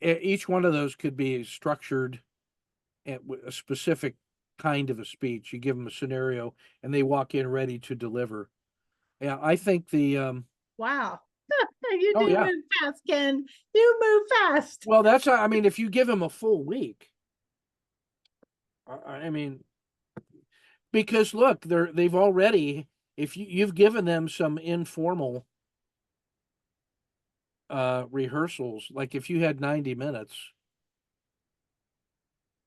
each one of those could be structured at a specific kind of a speech. You give them a scenario and they walk in ready to deliver. Yeah, I think the Wow. You oh do yeah. move fast, Ken. You move fast. Well, that's I mean, if you give them a full week, I mean, because look, they've already if you've given them some informal rehearsals, like if you had 90 minutes,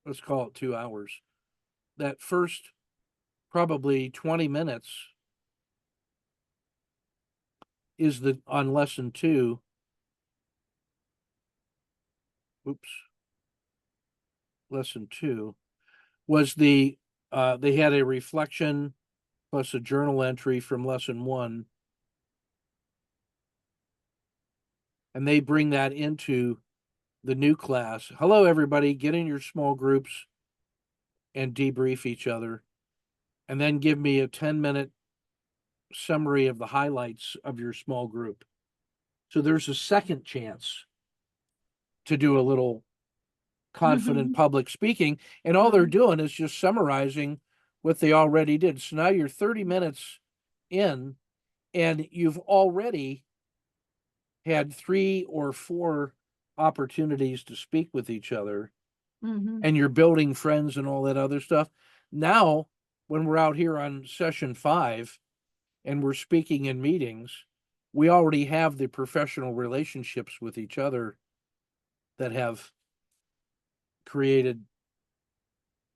let's call it 2 hours, that first probably 20 minutes is the on lesson 2. Oops. Lesson 2 was they had a reflection plus a journal entry from lesson 1, and they bring that into the new class. Hello everybody, get in your small groups and debrief each other, and then give me a 10-minute summary of the highlights of your small group. So there's a second chance to do a little confident public speaking, and all they're doing is just summarizing what they already did. So now you're 30 minutes in, and you've already had 3 or 4 opportunities to speak with each other, and you're building friends and all that other stuff. Now, when we're out here on session 5 and we're speaking in meetings, we already have the professional relationships with each other that have created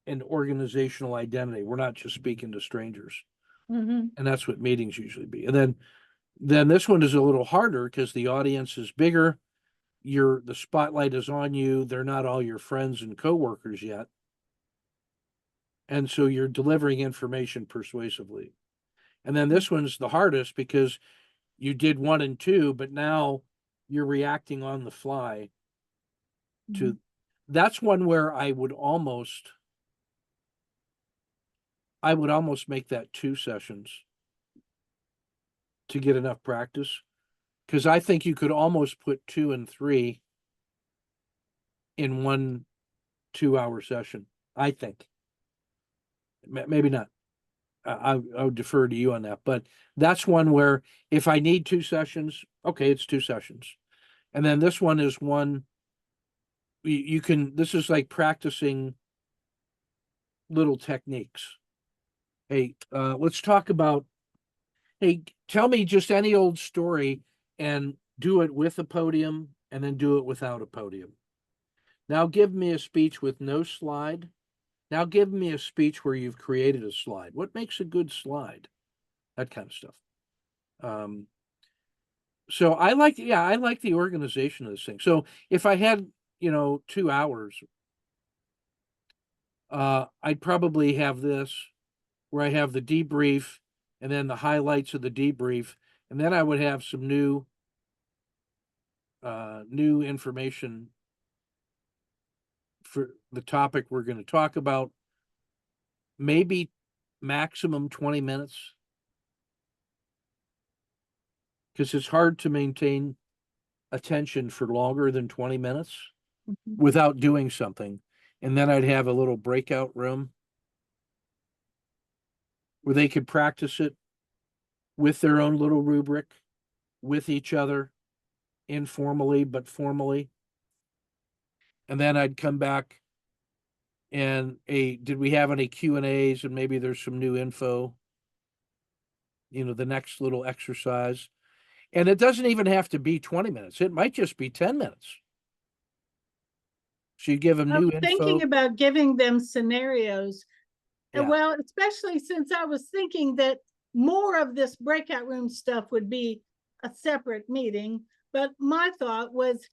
an organizational identity. We're not just speaking to strangers. And that's what meetings usually be. And then this one is a little harder because the audience is bigger. The spotlight is on you. They're not all your friends and coworkers yet. And so you're delivering information persuasively. And then this one's the hardest because you did 1 and 2, but now you're reacting on the fly to that's one where I would almost make that 2 sessions to get enough practice. Because I think you could almost put 2 and 3 in 1 2-hour session. I think. Maybe not. I would defer to you on that, but that's one where if I need 2 sessions, okay, it's 2 sessions. And then this one is one you can, this is like practicing little techniques. Hey, let's talk about, hey, tell me just any old story and do it with a podium and then do it without a podium. Now give me a speech with no slide. Now give me a speech where you've created a slide. What makes a good slide? That kind of stuff. So I like the organization of this thing. So if I had, 2 hours, I'd probably have this where I have the debrief and then the highlights of the debrief, and then I would have some new information for the topic we're going to talk about. Maybe maximum 20 minutes because it's hard to maintain attention for longer than 20 minutes Mhm. without doing something. And then I'd have a little breakout room where they could practice it with their own little rubric, with each other, informally but formally. And then I'd come back and did we have any Q&As, and maybe there's some new info, the next little exercise. And it doesn't even have to be 20 minutes. It might just be 10 minutes. So you give them I new was thinking info. about giving them scenarios. Yeah. Well, especially since I was thinking that more of this breakout room stuff would be a separate meeting. But my thought was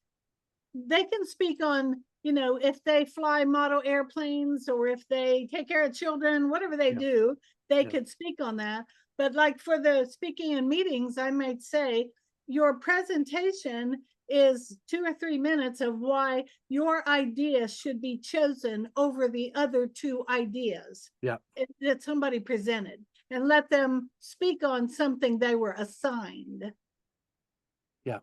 they can speak on, if they fly model airplanes or if they take care of children, whatever they Yeah. do, they Yeah. could speak on that. But like for the speaking in meetings, I might say your presentation is 2 or 3 minutes of why your idea should be chosen over the other two ideas Yeah. that somebody presented, and let them speak on something they were assigned. Yeah.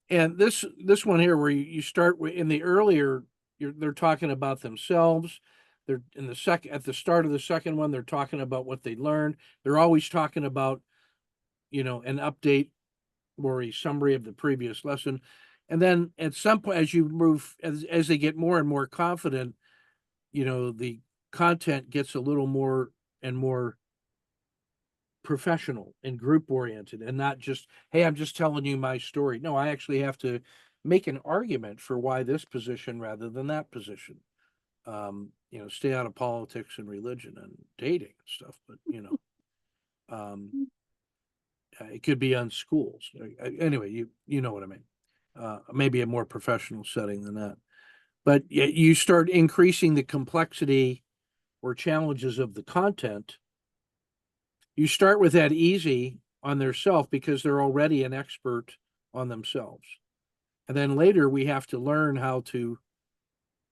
And this one here, where you start in the earlier, they're talking about themselves. They're at the start of the second one, they're talking about what they learned. They're always talking about, an update or a summary of the previous lesson. And then at some point, as you move, as they get more and more confident, the content gets a little more and more professional and group oriented, and not just, hey, I'm just telling you my story. No, I actually have to make an argument for why this position rather than that position. Stay out of politics and religion and dating and stuff, but it could be on schools. Anyway, you know what I mean. Maybe a more professional setting than that. But you start increasing the complexity or challenges of the content. You start with that easy on their self because they're already an expert on themselves. And then later we have to learn how to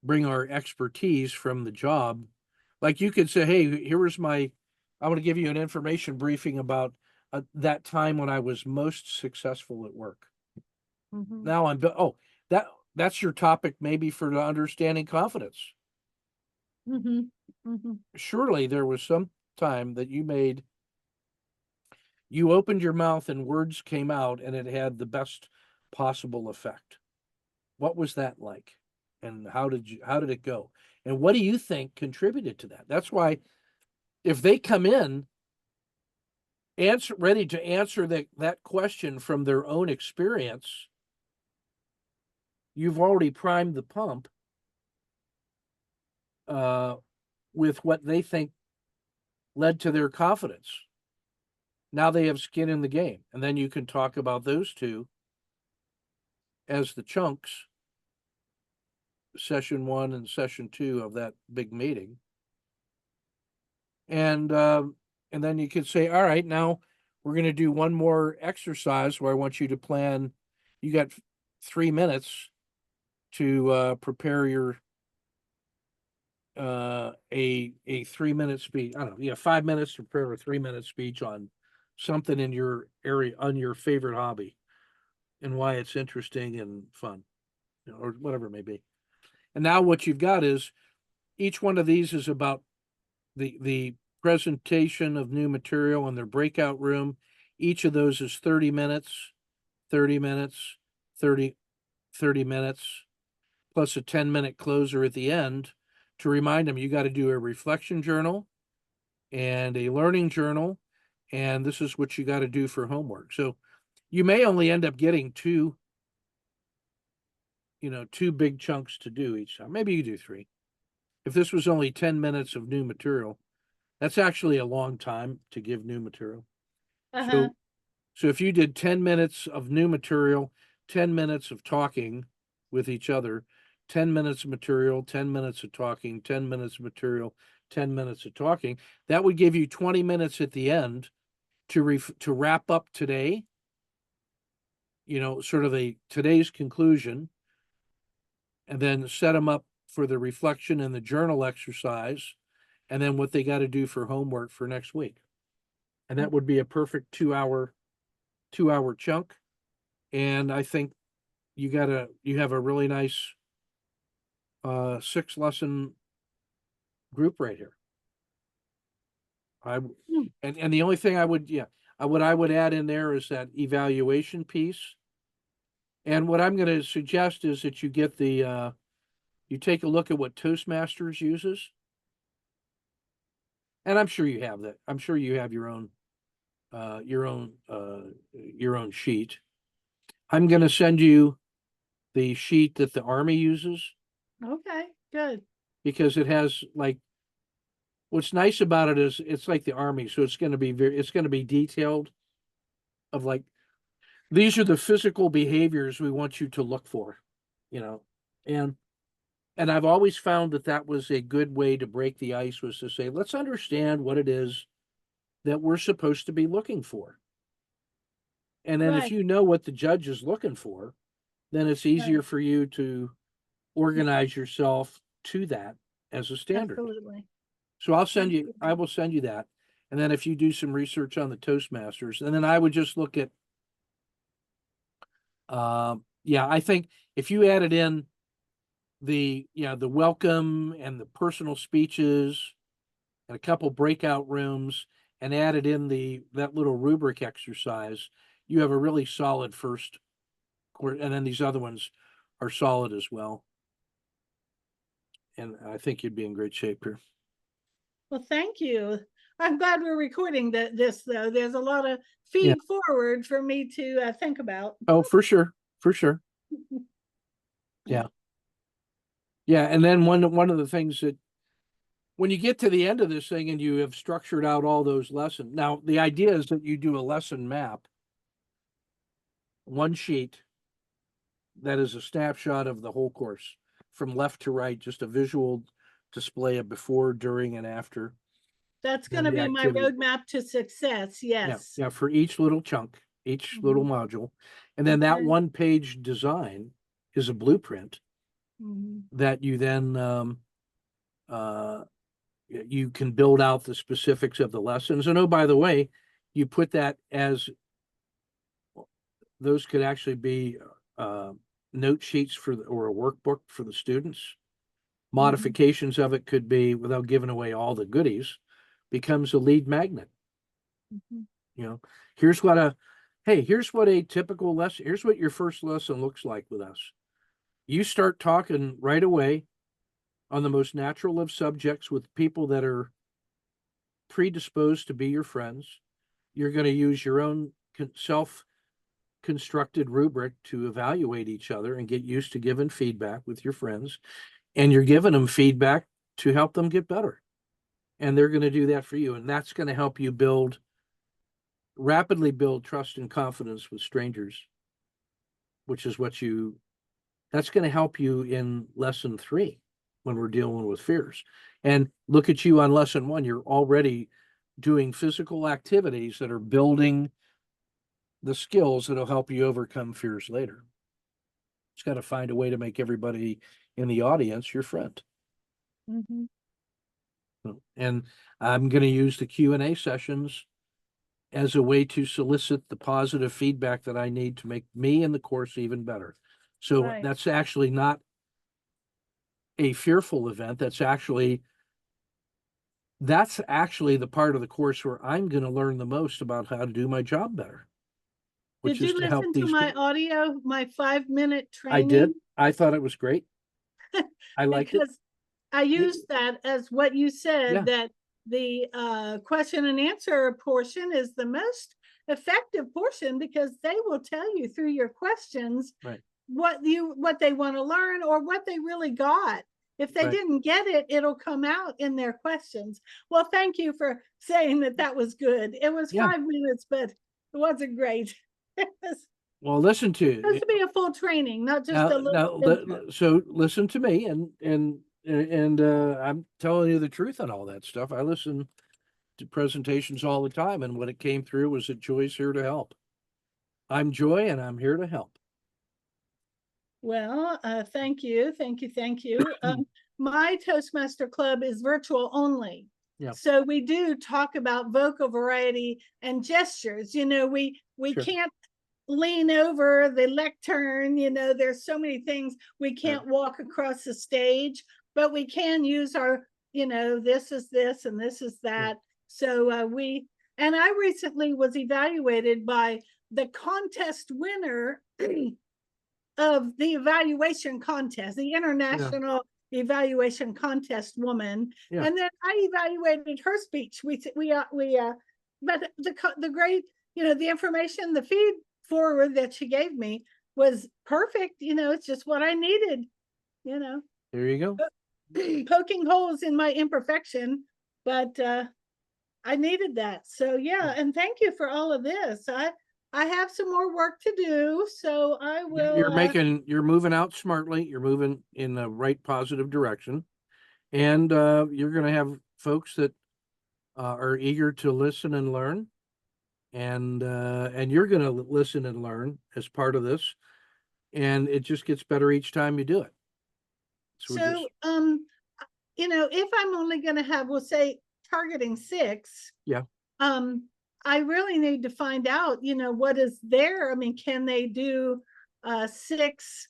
bring our expertise from the job. Like you could say, hey, I want to give you an information briefing about that time when I was most successful at work. Mhm. Now that's your topic maybe for the understanding confidence. Mhm. Mhm. Surely there was some time that you opened your mouth and words came out and it had the best possible effect. What was that like? And how did it go? And what do you think contributed to that? That's why if they come in ready to answer that question from their own experience, you've already primed the pump uh, with what they think led to their confidence. Now they have skin in the game. And then you can talk about those two as the chunks, session 1 and session 2 of that big meeting. And then you could say, all right, now we're going to do one more exercise where I want you to plan. You got 3 minutes to prepare your a 3 minute speech. I don't know. Yeah, 5 minutes to prepare a 3 minute speech on something in your area, on your favorite hobby, and why it's interesting and fun, or whatever it may be. And now what you've got is each one of these is about the presentation of new material in their breakout room. Each of those is 30 minutes, 30 minutes, 30 minutes, plus a 10-minute closer at the end to remind them you got to do a reflection journal and a learning journal, and this is what you got to do for homework. So you may only end up getting two big chunks to do each time. Maybe you do three. If this was only 10 minutes of new material, that's actually a long time to give new material. Uh-huh. So if you did 10 minutes of new material, 10 minutes of talking with each other, 10 minutes of material, 10 minutes of talking, 10 minutes of material, 10 minutes of talking, that would give you 20 minutes at the end to wrap up today, sort of today's conclusion, and then set them up for the reflection and the journal exercise, and then what they got to do for homework for next week. And that would be a perfect 2 hour chunk. And I think you have a really nice 6-lesson group right here. Hmm. And the only thing I would, what I would add in there is that evaluation piece. And what I'm going to suggest is that you get you take a look at what Toastmasters uses. And I'm sure you have that. I'm sure you have your own sheet. I'm going to send you the sheet that the Army uses Okay, good. because it has like, what's nice about it is it's like the Army, so it's going to be detailed of like, these are the physical behaviors we want you to look for, you know, and I've always found that that was a good way to break the ice, was to say, let's understand what it is that we're supposed to be looking for. And then if Right, you know what the judge is looking for, then it's right. easier for you to organize yourself to that as a standard. Absolutely. So I Absolutely. will send you that. And then if you do some research on the Toastmasters, and then I would just look at, yeah, I think if you added in the welcome and the personal speeches and a couple breakout rooms and added in that little rubric exercise, you have a really solid first course. And then these other ones are solid as well. And I think you'd be in great shape here. Well, thank you. I'm glad we're recording this, though. There's a lot of Yeah. feed forward for me to think about. Oh, for sure. For sure. Yeah. Yeah. And then one of the things that, when you get to the end of this thing and you have structured out all those lessons, now the idea is that you do a lesson map, one sheet that is a snapshot of the whole course from left to right, just a visual display of before, during, and after. That's going Then to the be my activity. roadmap to success. Yeah, Yes. yeah, for each little chunk, each little Mhm. module. And then that Okay. 1-page design is a blueprint Mhm. that you then uh, you can build out the specifics of the lessons. And oh, by the way, you put that as, those could actually be note sheets or a workbook for the students. Mhm. Modifications of it could be, without giving away all the goodies, becomes a lead magnet. Mhm. You know, here's what here's what a typical lesson, here's what your first lesson looks like with us. You start talking right away on the most natural of subjects with people that are predisposed to be your friends. You're going to use your own self constructed rubric to evaluate each other and get used to giving feedback with your friends. And you're giving them feedback to help them get better. And they're going to do that for you. And that's going to help you rapidly build trust and confidence with strangers, which is that's going to help you in lesson 3 when we're dealing with fears. And look at you on lesson 1, you're already doing physical activities that are building the skills that'll help you overcome fears later. It's got to find a way to make everybody in the audience your friend. Mhm. And I'm going to use the Q&A sessions as a way to solicit the positive feedback that I need to make me and the course even better. So Right. that's actually not a fearful event. That's actually the part of the course where I'm going to learn the most about how to do my job better, which Did is you to help listen to these my people. audio, my 5-minute I did. training? I thought it was great. I liked it. Because I used that as what you said, Yeah, that the question and answer portion is the most effective portion, because they will tell you through your questions right, what they want to learn or what they really got. If they right. didn't get it, it'll come out in their questions. Well, thank you for saying that was good. It was Yeah. 5 minutes, but it wasn't great. It was Well, listen supposed to to be a full training, not just a now. little intro. So listen to me, and I'm telling you the truth on all that stuff. I listen to presentations all the time, and what it came through was that Joy's here to help. I'm Joy, and I'm here to help. Well, thank you, thank you, thank you. My Toastmaster Club is virtual only. Yeah, So we do talk about vocal variety and gestures. You know, we sure. can't lean over the lectern. There's so many things. We can't walk across the stage, but we can use our, this is this and this is that. So and I recently was evaluated by the contest winner of the evaluation contest, the international evaluation contest woman. And then I evaluated her speech. But the great, the information, the feed forward that she gave me was perfect. It's just what I needed, There you go. poking holes in my imperfection, but I needed that. So yeah, and thank you for all of this. I have some more work to do, so I will. You're moving out smartly. You're moving in the right positive direction, and you're going to have folks that are eager to listen and learn, and you're going to listen and learn as part of this, and it just gets better each time you do it. So if I'm only going to have, we'll say, targeting 6. Yeah. I really need to find out, what is there. I mean, can they do 6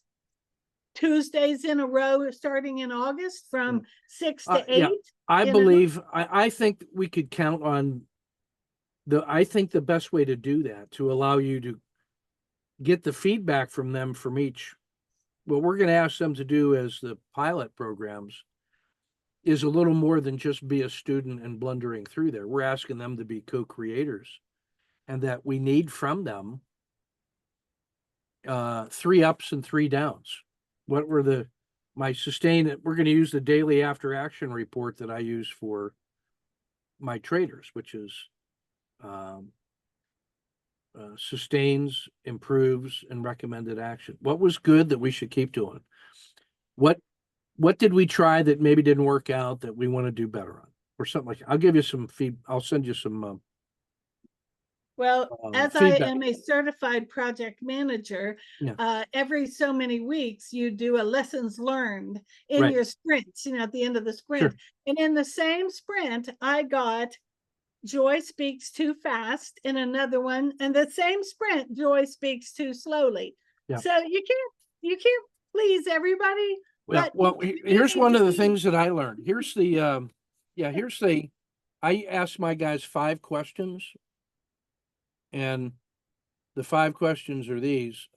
Tuesdays in a row starting in August from 6 to 8? I think we could count on I think the best way to do that, to allow you to get the feedback from them from each, what we're going to ask them to do as the pilot programs is a little more than just be a student and blundering through there. We're asking them to be co-creators, and that we need from them 3 ups and 3 downs. What were my sustain? We're going to use the daily after action report that I use for my traders, which is sustains, improves, and recommended action. What was good that we should keep doing? What did we try that maybe didn't work out that we want to do better on, or something like that? I'll give you some I'll send you some. As feedback. I am a certified project manager, every so many weeks you do a lessons learned in your sprints, at the end of the sprint. Sure. And in the same sprint, I got Joy speaks too fast in another one, and the same sprint, Joy speaks too slowly. Yeah. So you can't please everybody. Well, here's one of the things that I learned. Here's the I asked my guys 5 questions, and the 5 questions are these.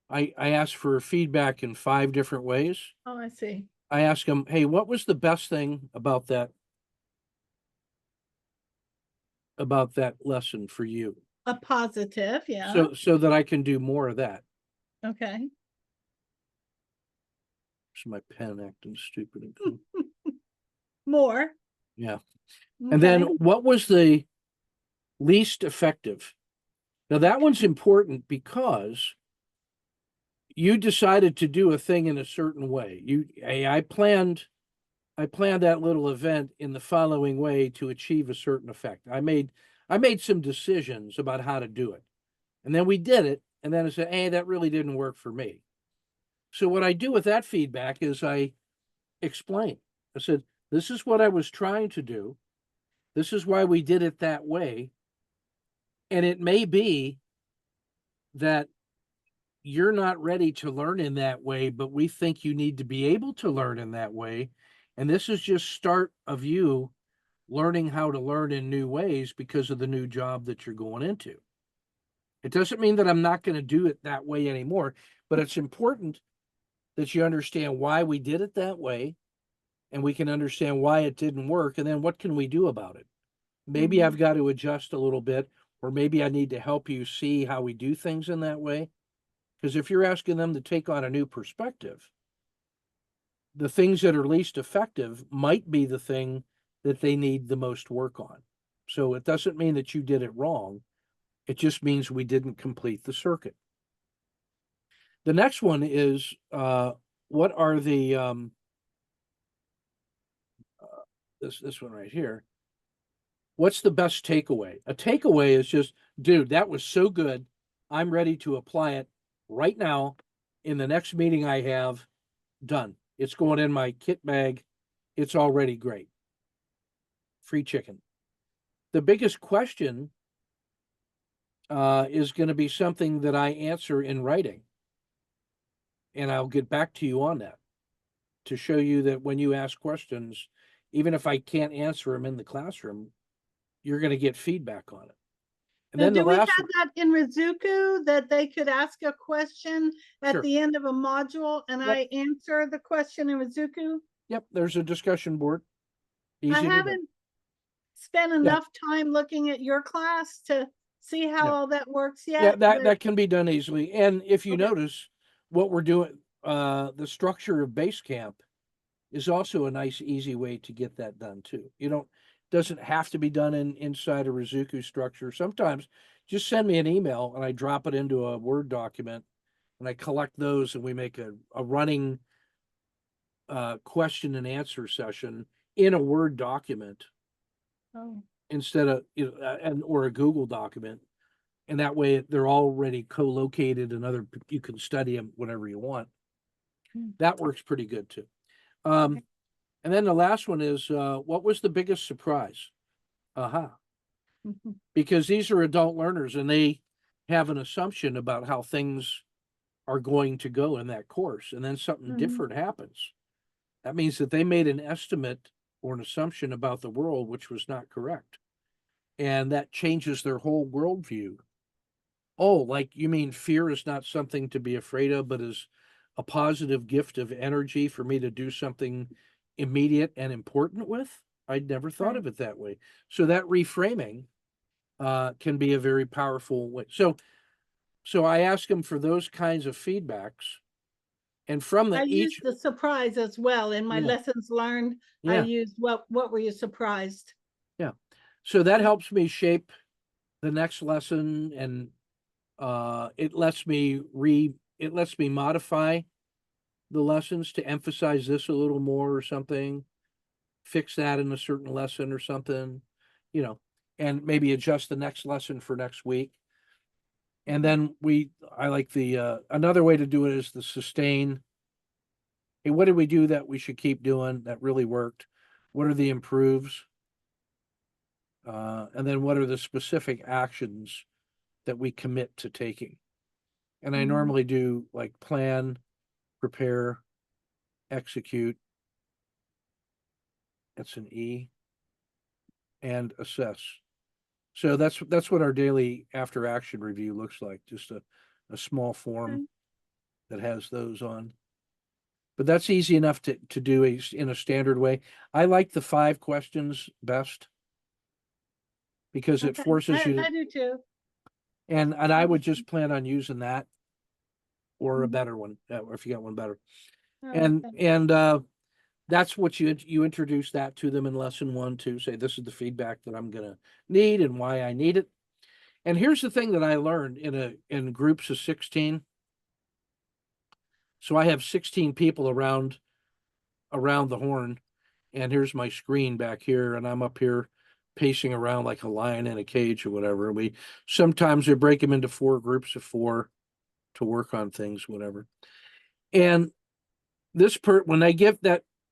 I asked for feedback in 5 different ways. Oh, I see. I asked them, hey, what was the best thing about that lesson for you? A positive, yeah. So that I can do more of that. Okay. It's my pen acting stupid. More. Yeah. Okay. And then what was the least effective? Now that one's important because you decided to do a thing in a certain way. I planned that little event in the following way to achieve a certain effect. I made some decisions about how to do it. And then we did it. And then I said, hey, that really didn't work for me. So what I do with that feedback is I explain. I said, this is what I was trying to do. This is why we did it that way. And it may be that you're not ready to learn in that way, but we think you need to be able to learn in that way. And this is just start of you learning how to learn in new ways because of the new job that you're going into. It doesn't mean that I'm not going to do it that way anymore, but it's important that you understand why we did it that way, and we can understand why it didn't work, and then what can we do about it? Maybe I've got to adjust a little bit, or maybe I need to help you see how we do things in that way. Because if you're asking them to take on a new perspective, the things that are least effective might be the thing that they need the most work on. So it doesn't mean that you did it wrong. It just means we didn't complete the circuit. The next one is, what are the, this one right here. What's the best takeaway? A takeaway is just, dude, that was so good. I'm ready to apply it right now in the next meeting I have. Done. It's going in my kit bag it's already great. Free chicken. The biggest question is going to be something that I answer in writing. And I'll get back to you on that to show you that when you ask questions, even if I can't answer them in the classroom, you're going to get feedback on it. And Now, then the do we last, have that in Rizuku that they could ask a question at Sure. the end of a module and Yep. I answer the question in Rizuku? Yep, there's a discussion board. I Easy to do. haven't spent enough time looking at your class to see how Yeah. all that works Yeah, yet. but- that can be done easily. And if you Okay. notice what we're doing, the structure of base camp is also a nice, easy way to get that done too. Doesn't have to be done inside a Rizuku structure. Sometimes just send me an email and I drop it into a Word document and I collect those and we make a running question and answer session in a Word document Oh, instead of or a Google document. And that way they're already co-located and you can study them whenever you want. That works pretty good too. okay. And then the last one is, what was the biggest surprise? Because these are adult learners and they have an assumption about how things are going to go in that course. And then something Mhm. different happens. That means that they made an estimate or an assumption about the world, which was not correct. And that changes their whole worldview. Oh, like you mean fear is not something to be afraid of, but is a positive gift of energy for me to do something immediate and important with? I'd never thought Right. of it that way. So that reframing can be a very powerful way. So I ask them for those kinds of feedbacks, and from I the used each, the surprise as well in my yeah, lessons learned. I yeah, used what were you surprised? yeah. So that helps me shape the next lesson, and it lets me modify the lessons to emphasize this a little more or something, fix that in a certain lesson or something, you know, and maybe adjust the next lesson for next week. And then I like another way to do it is the sustain. Hey, what did we do that we should keep doing that really worked? What are the improves? And then what are the specific actions that we commit to taking? And I normally do like plan, prepare, execute. That's an E, and assess. So that's what our daily after action review looks like. Just a small form that has those on. But that's easy enough to do in a standard way. I like the 5 questions best because it Okay, forces you I do too. and I would just plan on using that or a Mhm. better one, or if you got one better. Oh, And okay. that's what you introduce that to them in lesson 1 to say this is the feedback that I'm gonna need and why I need it. And here's the thing that I learned in groups of 16. So I have 16 people around the horn, and here's my screen back here, and I'm up here pacing around like a lion in a cage or whatever. We sometimes break them into 4 groups of 4 to work on things, whatever. And when I give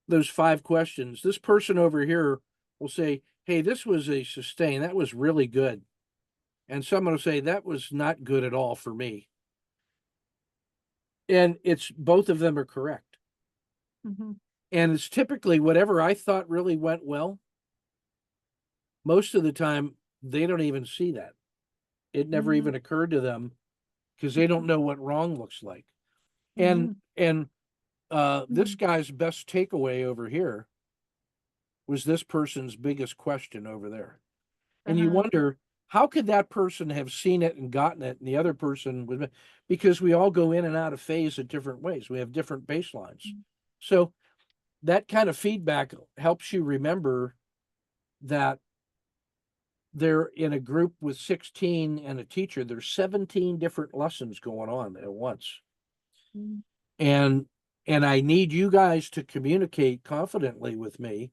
those 5 questions, this person over here will say, "Hey, this was a sustain. That was really good." And someone will say, "That was not good at all for me." And it's both of them are correct. Mhm. And it's typically whatever I thought really went well. Most of the time, they don't even see that. It never Mhm. even occurred to them because they don't know what wrong looks like. And Mhm. this Mhm. guy's best takeaway over here was this person's biggest question over there. And you Uh-huh. wonder, how could that person have seen it and gotten it, and the other person would, because we all go in and out of phase in different ways. We have different baselines. So that kind of feedback helps you remember that they're in a group with 16 and a teacher. There's 17 different lessons going on at once. Mhm. And I need you guys to communicate confidently with me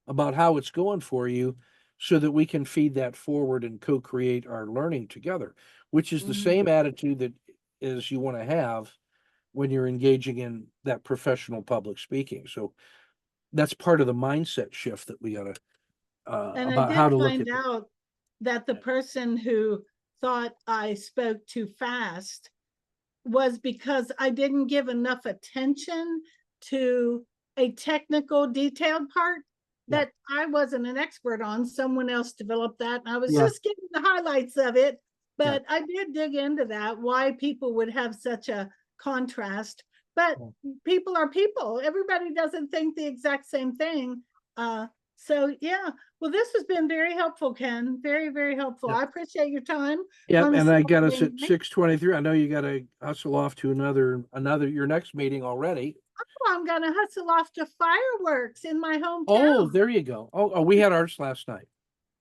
about how it's going for you so that we can feed that forward and co-create our learning together, which is the Mhm. same attitude that is you want to have when you're engaging in that professional public speaking. So that's part of the mindset shift that we gotta, And I about how did to look find at it. out that the person who thought I spoke too fast was because I didn't give enough attention to a technical detailed part Yeah. that I wasn't an expert on. Someone else developed that, and I was Yeah. just getting the highlights of it. Yeah. But I did dig into that, why people would have such a contrast. But people are people. Everybody doesn't think the exact same thing. So yeah, well, this has been very helpful, Ken. Very, very helpful. Yep. I appreciate your time. Yeah, on a and I got us Saturday at night. 6:23. I know you gotta hustle off to another your next meeting already. Oh, I'm gonna hustle off to fireworks in my hometown. Oh, there you go. Oh, we had ours last night.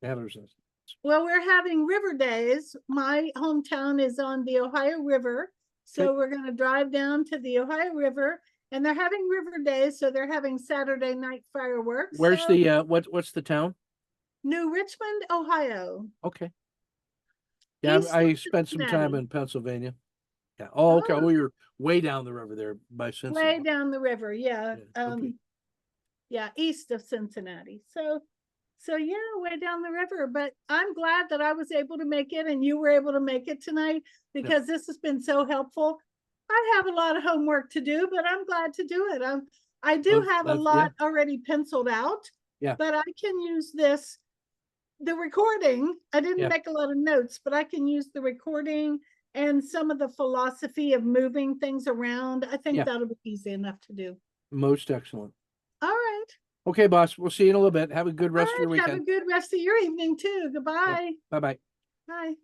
We had ours last night. Well, we're having River Days. My hometown is on the Ohio River. So Okay. we're going to drive down to the Ohio River, and they're having River Days. So they're having Saturday night fireworks. Where's So, the what's the town? New Richmond, Ohio. Okay. Yeah, East I of spent some time Cincinnati. in Pennsylvania. Yeah. Oh, okay. Oh, Oh, you're way down the river there by way Cincinnati. down the river. Yeah. Yeah, okay. Yeah, east of Cincinnati. So yeah, way down the river. But I'm glad that I was able to make it and you were able to make it tonight, because this has been so helpful. I have a lot of homework to do, but I'm glad to do it. I do have a lot already penciled out. Yeah. But I can use the recording. I didn't make a lot of notes, but I can use the recording and some of the philosophy of moving things around. I think that'll be easy enough to do. Most excellent. All right. Okay, boss. We'll see you in a little bit. Have a good rest of your weekend. Have a good rest of your evening too. Goodbye. Bye-bye. Bye.